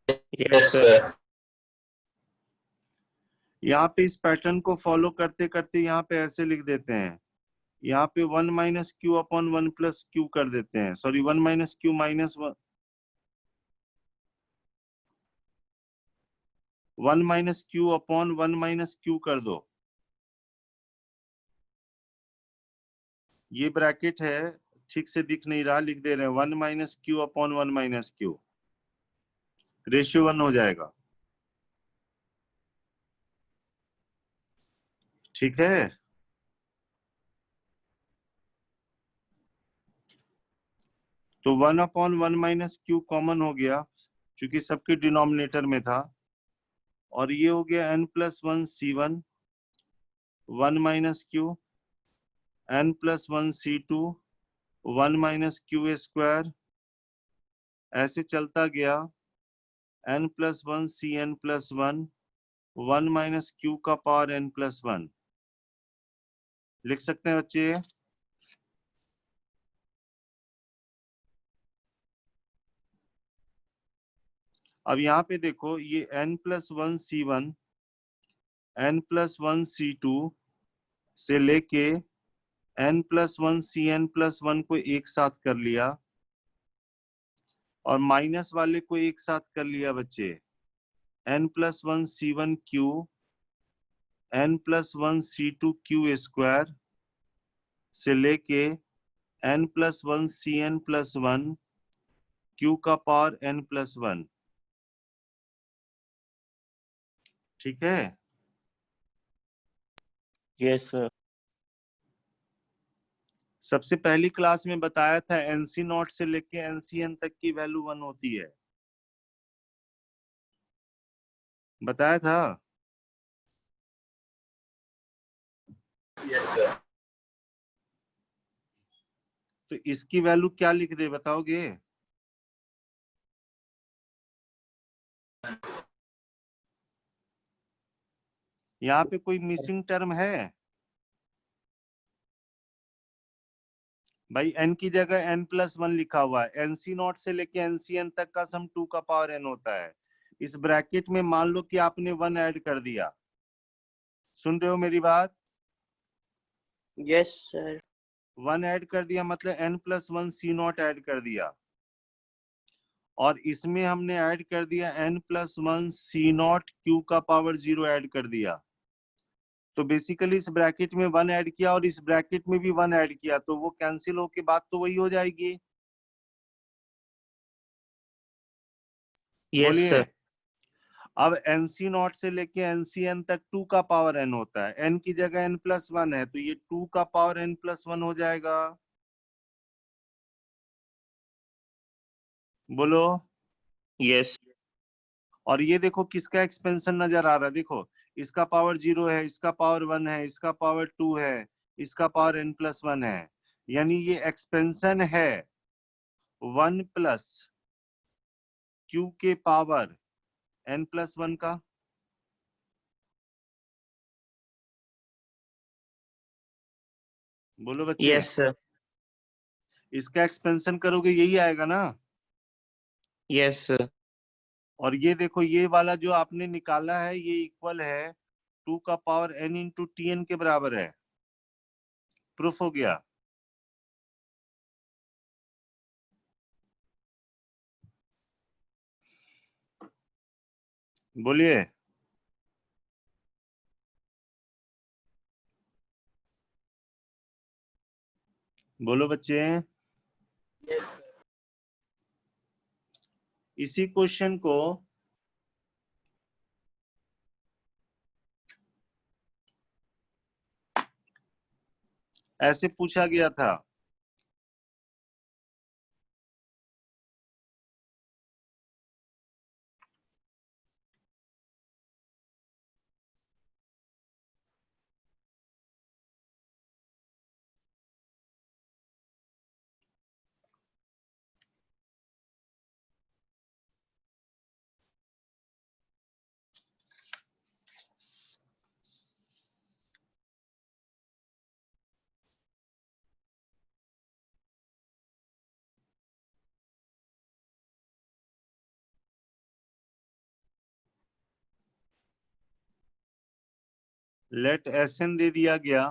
Yes, Yes, sir. sir. यहाँ पे इस पैटर्न को फॉलो करते करते यहाँ पे ऐसे लिख देते हैं, यहाँ पे 1 minus Q upon 1 plus Q कर देते हैं, sorry 1 minus Q minus 1 minus Q upon 1 minus Q कर दो। ये ब्रैकेट है, ठीक से दिख नहीं रहा, लिख दे रहे हैं 1 minus Q upon 1 minus Q, ratio 1 हो जाएगा। ठीक है, तो 1 अपॉन 1 माइनस क्यू कॉमन हो गया क्योंकि सबके डिनोमिनेटर में था, और ये हो गया n plus 1 C1 1 minus Q, n plus 1 C2 1 minus Q square, ऐसे चलता गया n plus 1 CN plus 1 1 minus Q का पावर n प्लस 1। लिख सकते हैं बच्चे? अब यहाँ पे देखो ये n plus 1 C1 n plus 1 C2 से लेके n प्लस 1 CN प्लस 1 को एक साथ कर लिया और माइनस वाले को एक साथ कर लिया बच्चे, n plus 1 C1 Q n plus 1 C2 Q square से लेके n plus 1 CN plus 1 Q का पावर n प्लस 1। ठीक है, Yes, sir. सबसे पहली क्लास में बताया था एनसी नॉट से लेके एनसीएन तक की वैल्यू 1 होती है, बताया था। Yes, sir. तो इसकी वैल्यू क्या लिख दे बताओगे? यहाँ पे कोई मिसिंग टर्म है भाई? n की जगह n प्लस 1 लिखा हुआ है, एनसी नॉट से लेके एनसीएन तक का सम 2 का पावर n होता है। इस ब्रैकेट में मान लो कि आपने 1 ऐड कर दिया, सुन रहे हो मेरी बात? Yes, sir. 1 ऐड कर दिया मतलब n plus 1 C naught add कर दिया, और इसमें हमने ऐड कर दिया n plus 1 C naught Q का पावर 0 ऐड कर दिया। तो बेसिकली इस ब्रैकेट में 1 ऐड किया और इस ब्रैकेट में भी 1 ऐड किया, तो वो कैंसिल होके बात तो वही हो जाएगी। Yes, बोलिए। sir. अब एनसी नॉट से लेके एनसीएन तक 2 का पावर n होता है, n की जगह n प्लस 1 है तो ये 2 का पावर n प्लस 1 हो जाएगा। बोलो। Yes. और ये देखो किसका एक्सपेंशन नजर आ रहा है, देखो इसका पावर 0 है, इसका पावर 1 है, इसका पावर 2 है, इसका पावर n प्लस 1 है, यानी ये एक्सपेंशन है 1 प्लस क्यू के पावर n प्लस 1 का। बोलो बच्चे। Yes, sir. इसका एक्सपेंशन करोगे यही आएगा ना? Yes, sir. और ये देखो ये वाला जो आपने निकाला है ये इक्वल है 2 का power n into T N के बराबर है। प्रूफ हो गया। बोलिए। बोलो बच्चे। इसी क्वेश्चन को ऐसे पूछा गया था। लेट Sn दे दिया गया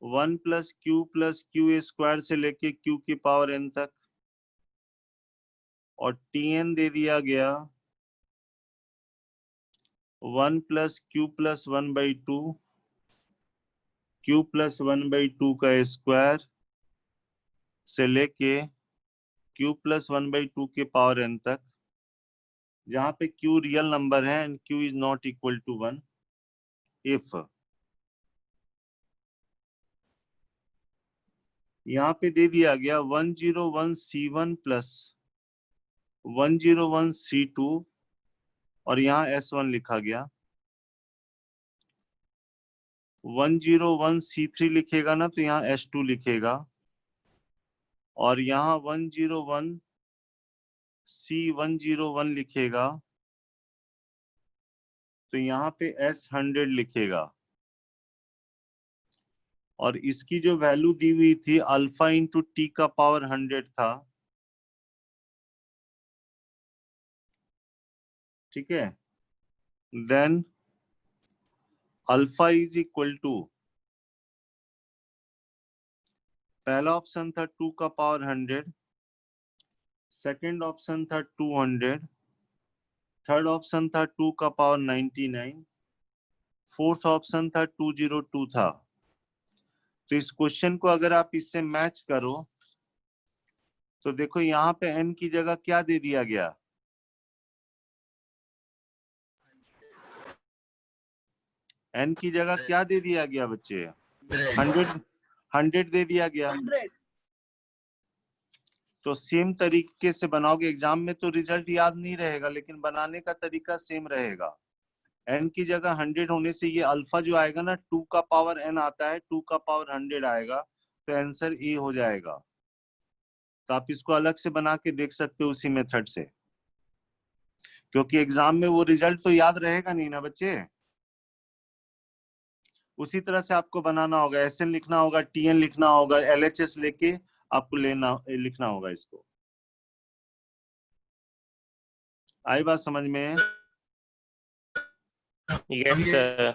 1 प्लस क्यू स्क्वायर से लेके क्यू की पावर n तक, और Tn दे दिया गया 1 plus Q plus 1/2 Q plus 1/2 का स्क्वायर से लेके क्यू प्लस 1/2 के पावर n तक, जहां पे क्यू रियल नंबर है and Q is not equal to 1 if यहाँ पे दे दिया गया 101 C1 प्लस 101 C2 और यहाँ S1 लिखा गया। 101 C3 लिखेगा ना तो यहाँ S2 लिखेगा, और यहाँ 101 C101 लिखेगा तो यहाँ पे S100 लिखेगा। और इसकी जो वैल्यू दी हुई थी अल्फा इंटू टी का पावर 100 था, ठीक है। Then alpha is equal to, पहला ऑप्शन था 2 का पावर 100, सेकंड ऑप्शन था 200, थर्ड ऑप्शन था 2 का पावर 99, फोर्थ ऑप्शन था 202 था। तो इस क्वेश्चन को अगर आप इससे मैच करो तो देखो यहाँ पे n की जगह क्या दे दिया गया, n की जगह क्या दे दिया गया बच्चे, 100 दे दिया गया। 100. तो सेम तरीके से बनाओगे, एग्जाम में तो रिजल्ट याद नहीं रहेगा लेकिन बनाने का तरीका सेम रहेगा। n की जगह 100 होने से ये अल्फा जो आएगा ना 2 का पावर n आता है, 2 का पावर 100 आएगा, तो आंसर ए हो जाएगा। तो आप इसको अलग से बना के देख सकते हो उसी मेथड से, क्योंकि एग्जाम में वो रिजल्ट तो याद रहेगा नहीं ना बच्चे। उसी तरह से आपको बनाना होगा, एसएन लिखना होगा, टीएन लिखना होगा, एलएचएस लेके आपको लिखना होगा इसको। आई बात समझ में? Yes, sir.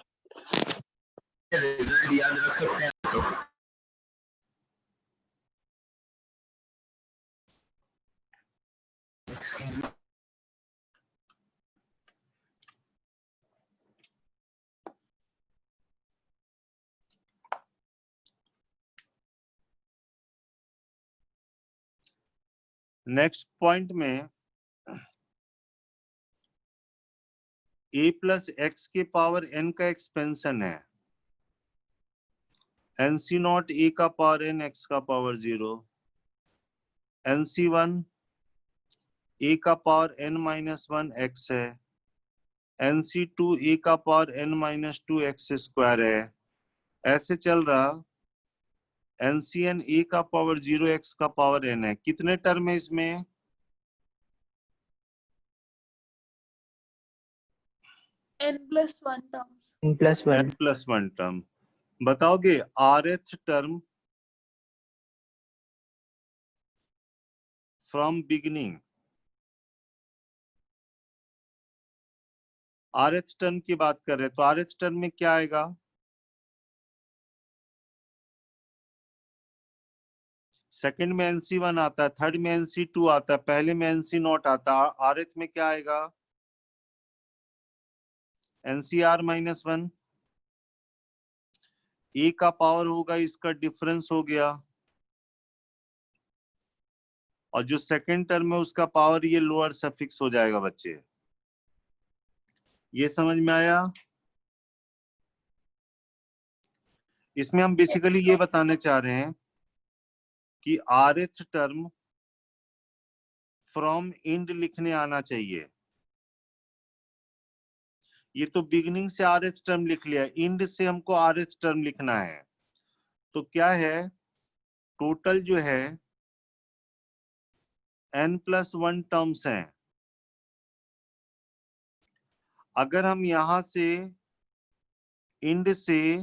रिजल्ट याद रख सकते हैं तो नेक्स्ट पॉइंट में a प्लस एक्स के पावर n का एक्सपेंशन है, NC0 a का पावर n x का पावर 0, NC1 a का पावर n-1 x है, NC2 a का पावर n-2 x स्क्वायर है, ऐसे चल रहा। NCN a का पावर 0 x का पावर n है। कितने टर्म है इसमें? n+1 terms. n+1 term. बताओगे rth term from beginning, rth term की बात कर रहे हैं, तो rth टर्म में क्या आएगा? सेकंड में NC1 आता है, थर्ड में NC2 आता है, पहले में NC0 आता है, rth में क्या आएगा? NCr-1 a का पावर होगा, इसका डिफरेंस हो गया, और जो सेकंड टर्म है उसका पावर ये लोअर सफिक्स हो जाएगा बच्चे। ये समझ में आया? इसमें हम बेसिकली ये बताने चाह रहे हैं कि rth टर्म फ्रॉम इंड लिखने आना चाहिए। ये तो बिगिनिंग से rth टर्म लिख लिया, इंड से हमको rth टर्म लिखना है। तो क्या है, टोटल जो है n+1 टर्म्स हैं। अगर हम यहां से इंड से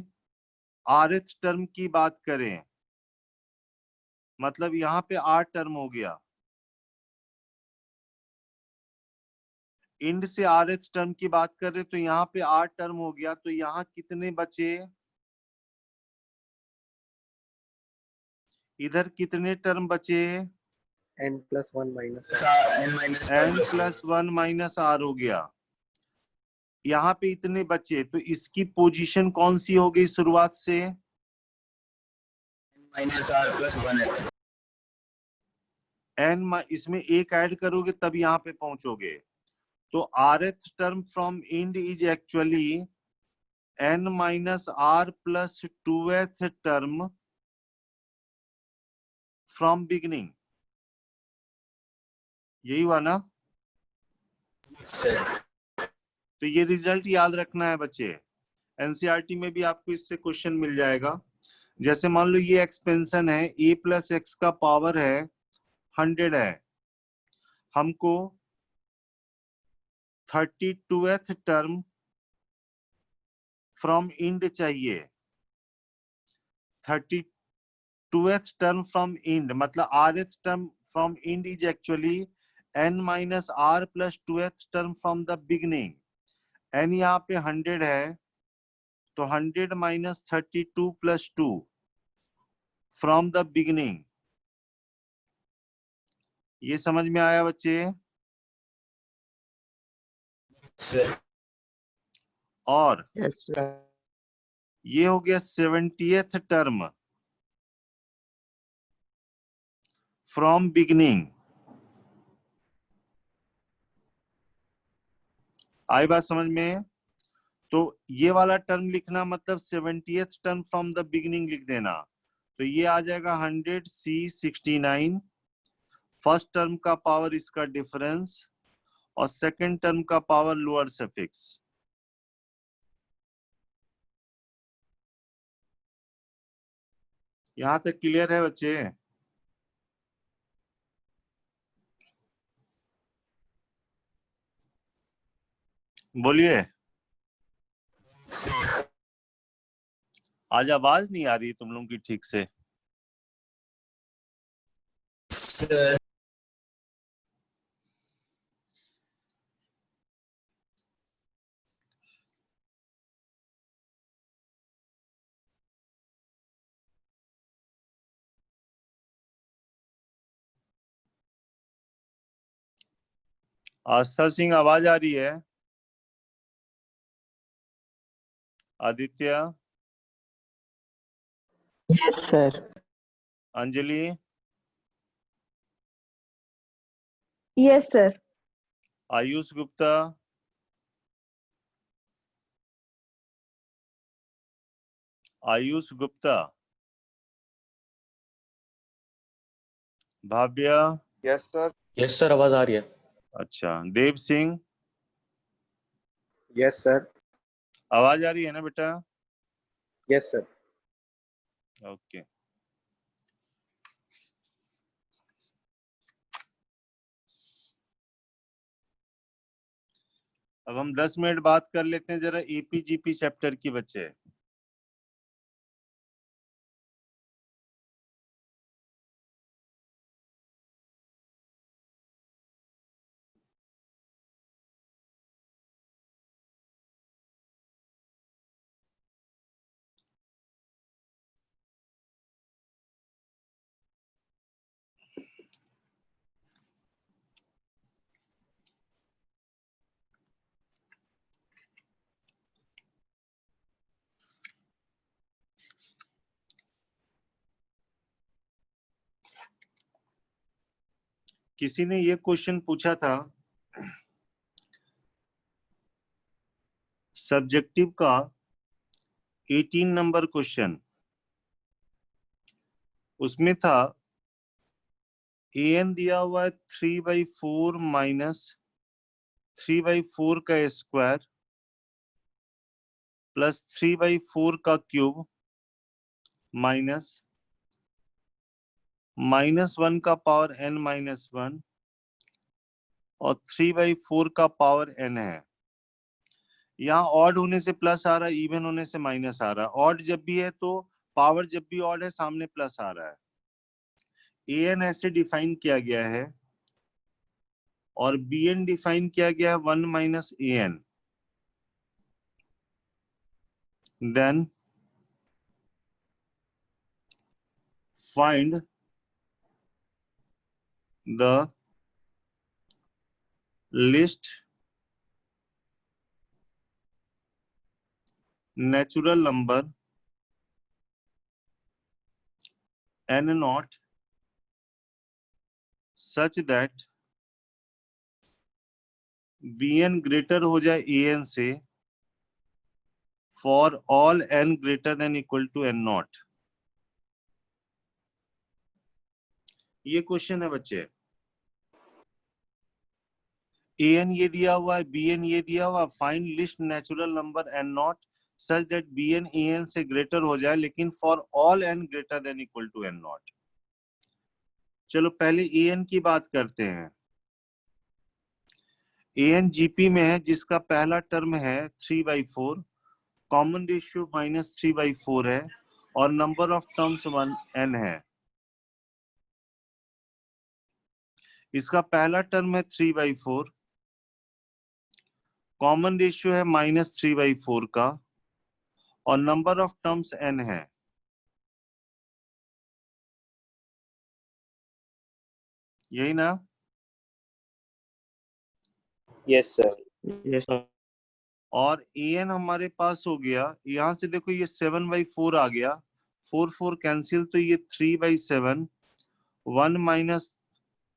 rth टर्म की बात करें, मतलब यहां पे 8 टर्म हो गया। इंड से rth टर्म की बात कर रहे तो यहाँ पे 8 टर्म हो गया, तो यहाँ कितने बचे, इधर कितने टर्म बचे, n+1 minus n+1 minus r हो गया। यहाँ पे इतने बचे, तो इसकी पोजीशन कौन सी हो गई शुरुआत से, -r+1 इसमें एक ऐड करोगे तब यहाँ पे पहुंचोगे। तो rth term from end is actually n-r+2th term from beginning. यही हुआ ना? सर। तो ये रिजल्ट याद रखना है बच्चे, एनसीईआरटी में भी आपको इससे क्वेश्चन मिल जाएगा। जैसे मान लो ये एक्सपेंशन है, a+x का पावर है 100 है, हमको 32th टर्म फ्रॉम इंड चाहिए। 32th टर्म फ्रॉम इंड मतलब rth term from end is actually n-r+2th term from the beginning. n यहाँ पे 100 है, तो 100 - 32 + 2 फ्रॉम द बिगिनिंग। ये समझ में आया बच्चे? सर। और Yes, sir. ये हो गया 70th टर्म फ्रॉम बिगिनिंग। आई बात समझ में? तो ये वाला टर्म लिखना मतलब 70th term from the beginning लिख देना। तो ये आ जाएगा 100 C 69, फर्स्ट टर्म का पावर इसका डिफरेंस और सेकंड टर्म का पावर लोअर सफिक्स। यहां तक क्लियर है बच्चे? बोलिए। आज आवाज नहीं आ रही तुम लोगों की ठीक से। सर। आस्था सिंह आवाज आ रही है? Aditya, Yes, sir. Anjali, Yes, sir. Ayush Gupta, Ayush Gupta, Bhavya, yes sir. Yes, sir. आवाज आ रही है। अच्छा, देव सिंह, yes sir, आवाज आ रही है ना बेटा? yes sir, okay. अब हम 10 मिनट बात कर लेते हैं जरा एपीजीपी चैप्टर की बच्चे। किसी ने ये क्वेश्चन पूछा था, सब्जेक्टिव का 18 नंबर क्वेश्चन, उसमें था an दिया हुआ है 3/4 माइनस 3/4 का स्क्वायर प्लस 3/4 का क्यूब माइनस -1 का पावर n -1 और 3/4 का पावर n है। यहाँ ऑड होने से प्लस आ रहा है, इवन होने से माइनस आ रहा है। ऑड जब भी है तो पावर जब भी ऑड है सामने प्लस आ रहा है। an ऐसे डिफाइन किया गया है और bn डिफाइन किया गया है 1 minus an। Then find the least natural number n naught such that bn greater हो जाए an से for all n greater than equal to n naught। ये क्वेश्चन है बच्चे। an ये दिया हुआ है, bn ये दिया हुआ, find least natural number n naught such that bn an से ग्रेटर हो जाए लेकिन for all n greater than equal to n naught। चलो पहले an की बात करते हैं। an gp में है जिसका पहला टर्म है 3/4, कॉमन रेशियो -3/4 है और नंबर ऑफ टर्म्स 1 n है। इसका पहला टर्म है 3/4, कॉमन रेशियो है -3/4 का और नंबर ऑफ टर्म्स n है। यही ना? Yes, sir. Yes, sir. और an हमारे पास हो गया, यहां से देखो ये 7/4 आ गया, 4 कैंसिल तो ये 3/7, 1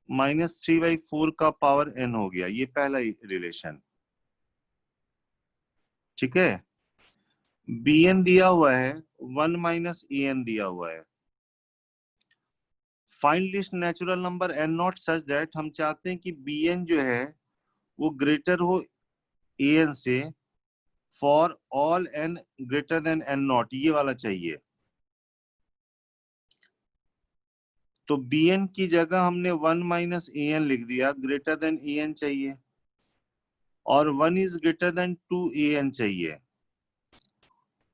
माइनस 3/4 का पावर n हो गया। ये पहला रिलेशन, ठीक है। bn दिया हुआ है 1 माइनस an दिया हुआ है। Find least natural number n not such that, हम चाहते हैं कि bn जो है वो ग्रेटर हो an से for all n greater then n not, ये वाला चाहिए। तो bn की जगह हमने 1 माइनस an लिख दिया, ग्रेटर देन an चाहिए और 1 इज ग्रेटर देन 2 an चाहिए,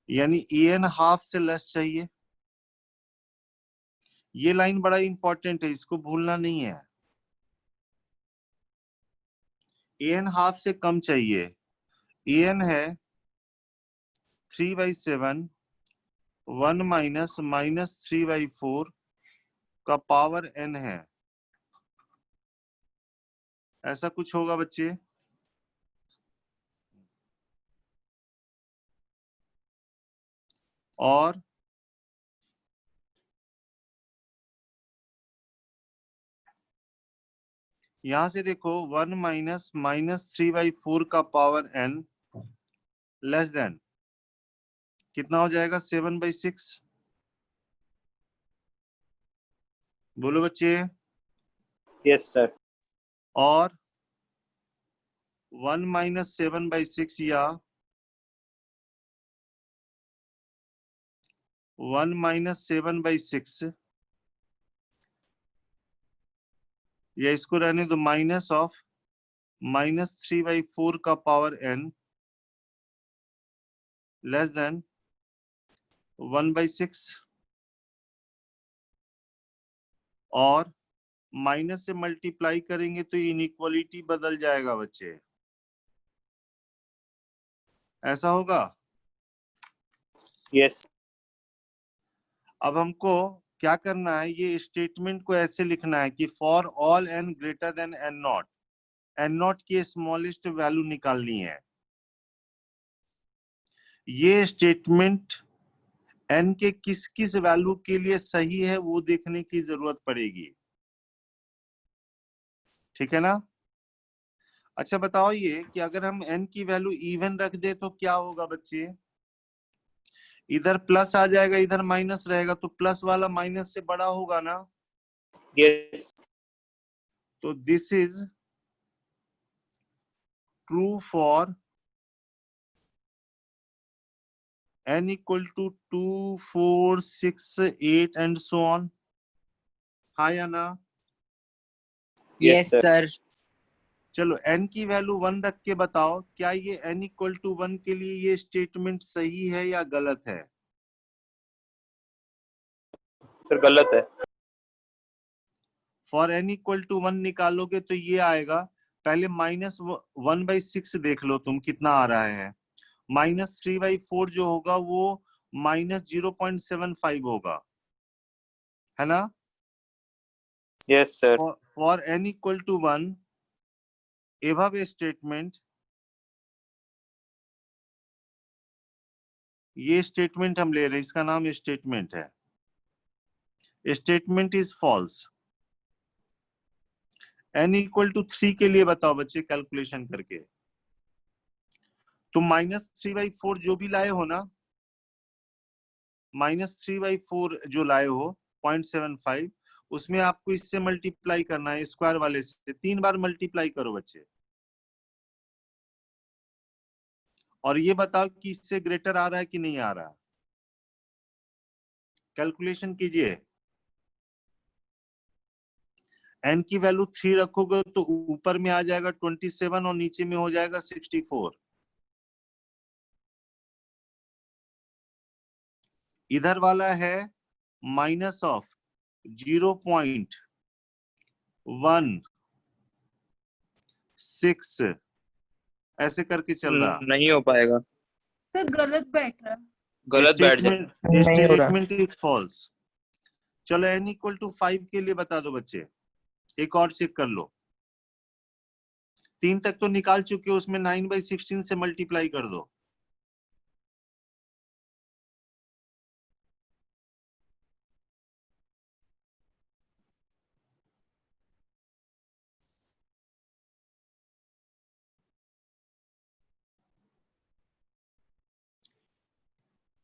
यानी an हाफ से लेस चाहिए। ये लाइन बड़ा इंपॉर्टेंट है, इसको भूलना नहीं है। an हाफ से कम चाहिए। an है 3/7, 1 माइनस -3/4 का पावर n है। ऐसा कुछ होगा बच्चे? और यहां से देखो 1 माइनस -3/4 का पावर n लेस देन कितना हो जाएगा? 7/6। बोलो बच्चे। Yes, sir. और 1 माइनस 7/6 या 1 माइनस 7/6 या इसको रहने दो, माइनस ऑफ -3/4 का पावर n लेस देन 1/6 और माइनस से मल्टीप्लाई करेंगे तो इनइक्वालिटी बदल जाएगा बच्चे। ऐसा होगा? Yes. अब हमको क्या करना है, ये स्टेटमेंट को ऐसे लिखना है कि for all n greater then n not, n not की स्मॉलेस्ट वैल्यू निकालनी है। ये स्टेटमेंट n के किस किस वैल्यू के लिए सही है वो देखने की जरूरत पड़ेगी, ठीक है ना? अच्छा बताओ ये कि अगर हम n की वैल्यू इवन रख दे तो क्या होगा बच्चे? इधर प्लस आ जाएगा, इधर माइनस रहेगा, तो प्लस वाला माइनस से बड़ा होगा ना। Yes. तो this is true for n equal to 2, 4, 6, 8 and so on. हाँ या ना? Yes, sir. चलो n की वैल्यू 1 रख के बताओ, क्या ये n इक्वल टू 1 के लिए ये स्टेटमेंट सही है या गलत है? सर गलत है। फॉर n इक्वल टू 1 निकालोगे तो ये आएगा। पहले -1/6 देख लो तुम कितना आ रहा है। -3/4 जो होगा वो -0.75 होगा, है ना? Yes, sir. For n equal to 1 above statement, ये स्टेटमेंट हम ले रहे हैं, इसका नाम स्टेटमेंट है। Statement is false. n equal to 3 के लिए बताओ बच्चे कैलकुलेशन करके। तुम -3/4 जो भी लाए हो ना, -3/4 जो लाए हो 0.75, उसमें आपको इससे मल्टीप्लाई करना है, स्क्वायर वाले से 3 बार मल्टीप्लाई करो बच्चे, और ये बताओ कि इससे ग्रेटर आ रहा है कि नहीं आ रहा। कैलकुलेशन कीजिए। n की वैल्यू 3 रखोगे तो ऊपर में आ जाएगा 27 और नीचे में हो जाएगा 64। इधर वाला है माइनस ऑफ 0.16, ऐसे करके चल रहा। नहीं हो पाएगा। सर गलत बैठ रहा है। गलत बैठ जाए। Statement is false. चलो n इक्वल टू 5 के लिए बता दो बच्चे, एक और चेक कर लो। 3 तक तो निकाल चुके हो, उसमें 9/16 से मल्टीप्लाई कर दो।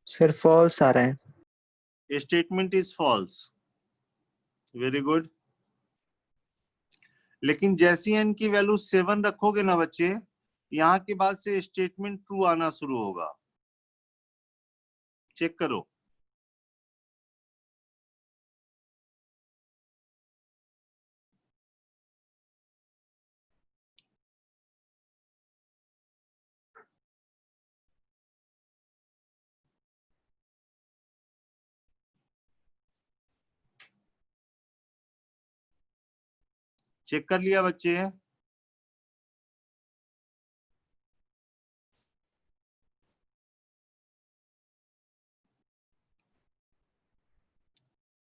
सर फॉल्स आ रहा है। Statement is false. Very good. लेकिन जैसी n की वैल्यू 7 रखोगे ना बच्चे, यहां के बाद से स्टेटमेंट ट्रू आना शुरू होगा। चेक करो। चेक कर लिया बच्चे?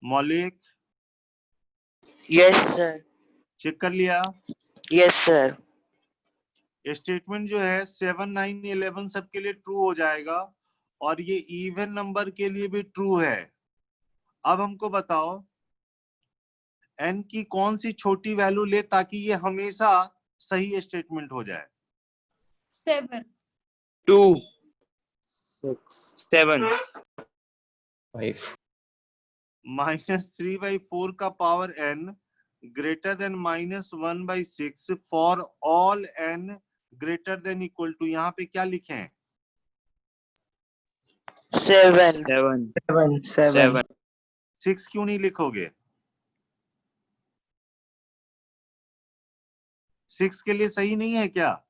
मौलिक यस सर। चेक कर लिया? Yes sir. स्टेटमेंट जो है 7, 9, 11 सबके लिए ट्रू हो जाएगा, और ये इवन नंबर के लिए भी ट्रू है। अब हमको बताओ n की कौन सी छोटी वैल्यू ले ताकि ये हमेशा सही स्टेटमेंट हो जाए। 7 2 6 7 5 -3/4 का power n greater than -1/6 for all n greater than equal to, यहाँ पे क्या लिखे हैं? 7 7 7 6 क्यों नहीं लिखोगे? 6 के लिए सही नहीं है क्या?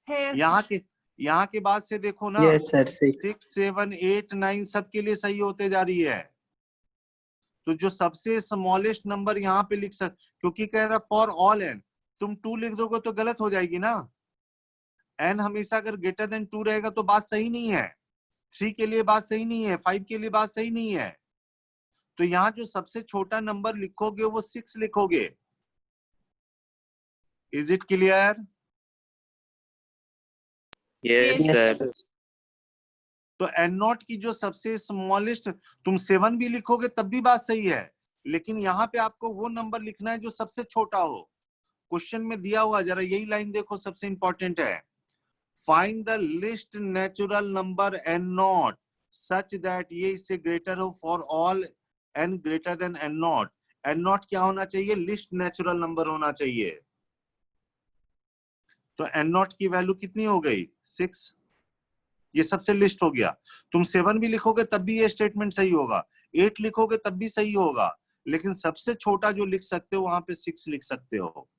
है। यहाँ के बाद से देखो ना, यस सर 6 6, 7, 8, 9 सबके लिए सही होते जा रही है। तो जो सबसे स्मॉलेस्ट नंबर यहाँ पे लिख क्योंकि कह रहा फॉर ऑल n, तुम 2 लिख दोगे तो गलत हो जाएगी ना। n हमेशा अगर ग्रेटर देन 2 रहेगा तो बात सही नहीं है। 3 के लिए बात सही नहीं है, 5 के लिए बात सही नहीं है। तो यहाँ जो सबसे छोटा नंबर लिखोगे वो 6 लिखोगे। Is it clear? Yes Yes, sir. तो n0 की जो सबसे स्मॉलेस्ट, तुम 7 भी लिखोगे तब भी बात सही है, लेकिन यहाँ पे आपको वो नंबर लिखना है जो सबसे छोटा हो। क्वेश्चन में दिया हुआ, जरा यही लाइन देखो, सबसे इंपॉर्टेंट है। Find the least natural number n naught such that ये इससे ग्रेटर हो for all n greater than n naught. N naught क्या होना चाहिए? लिस्ट नेचुरल नंबर होना चाहिए। तो एन नॉट की वैल्यू कितनी हो गई? 6। ये सबसे लिस्ट हो गया। तुम 7 भी लिखोगे तब भी ये स्टेटमेंट सही होगा, 8 लिखोगे तब भी सही होगा, लेकिन सबसे छोटा जो लिख सकते हो वहां पे 6 लिख सकते हो।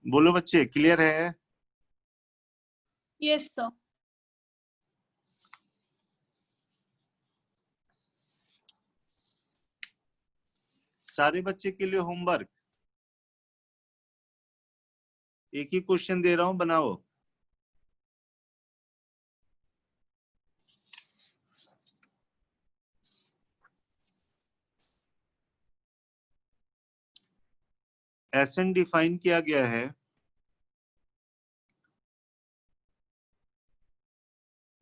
बोलो बच्चे, क्लियर है? Yes, sir. सारे बच्चे के लिए होमवर्क, एक ही क्वेश्चन दे रहा हूं, बनाओ। एसएन डिफाइन किया गया है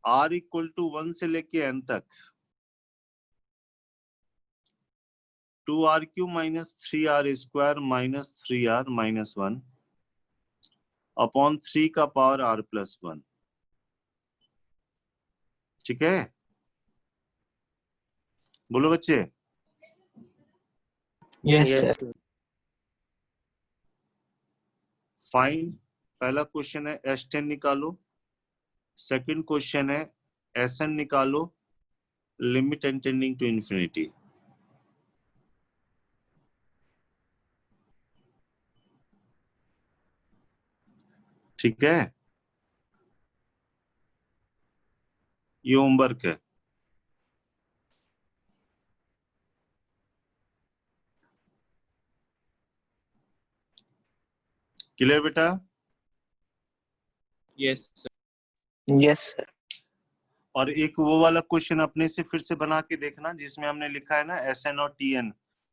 r इक्वल टू 1 से लेके n तक 2r Q minus 3r square minus 3r minus 1 upon 3 का पावर r प्लस 1। ठीक है? बोलो बच्चे। Yes, Yes, sir. sir. Find, पहला क्वेश्चन है S10 निकालो, सेकंड क्वेश्चन है Sn निकालो, limit and tending to infinity. ठीक है? ये होमवर्क है। क्लियर बेटा? Yes, sir. Yes, sir. और एक वो वाला क्वेश्चन अपने से फिर से बना के देखना जिसमें हमने लिखा है ना Sn और Tn,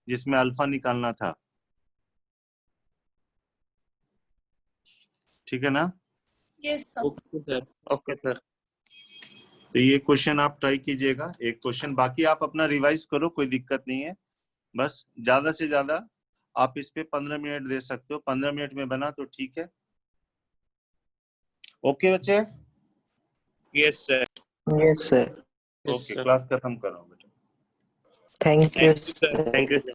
जिसमें अल्फा निकालना था। ठीक है ना? Yes, sir. Okay, sir. Okay, sir. तो ये क्वेश्चन आप ट्राई कीजिएगा, एक क्वेश्चन, बाकी आप अपना रिवाइज करो, कोई दिक्कत नहीं है। बस ज्यादा से ज्यादा आप इस पे 15 मिनट दे सकते हो, 15 मिनट में बना तो ठीक है। ओके बच्चे? Yes, sir. Yes, sir. Yes, okay, sir. Class खत्म करो बेटा। Thank you, Thank you, sir. sir. Thank you, sir.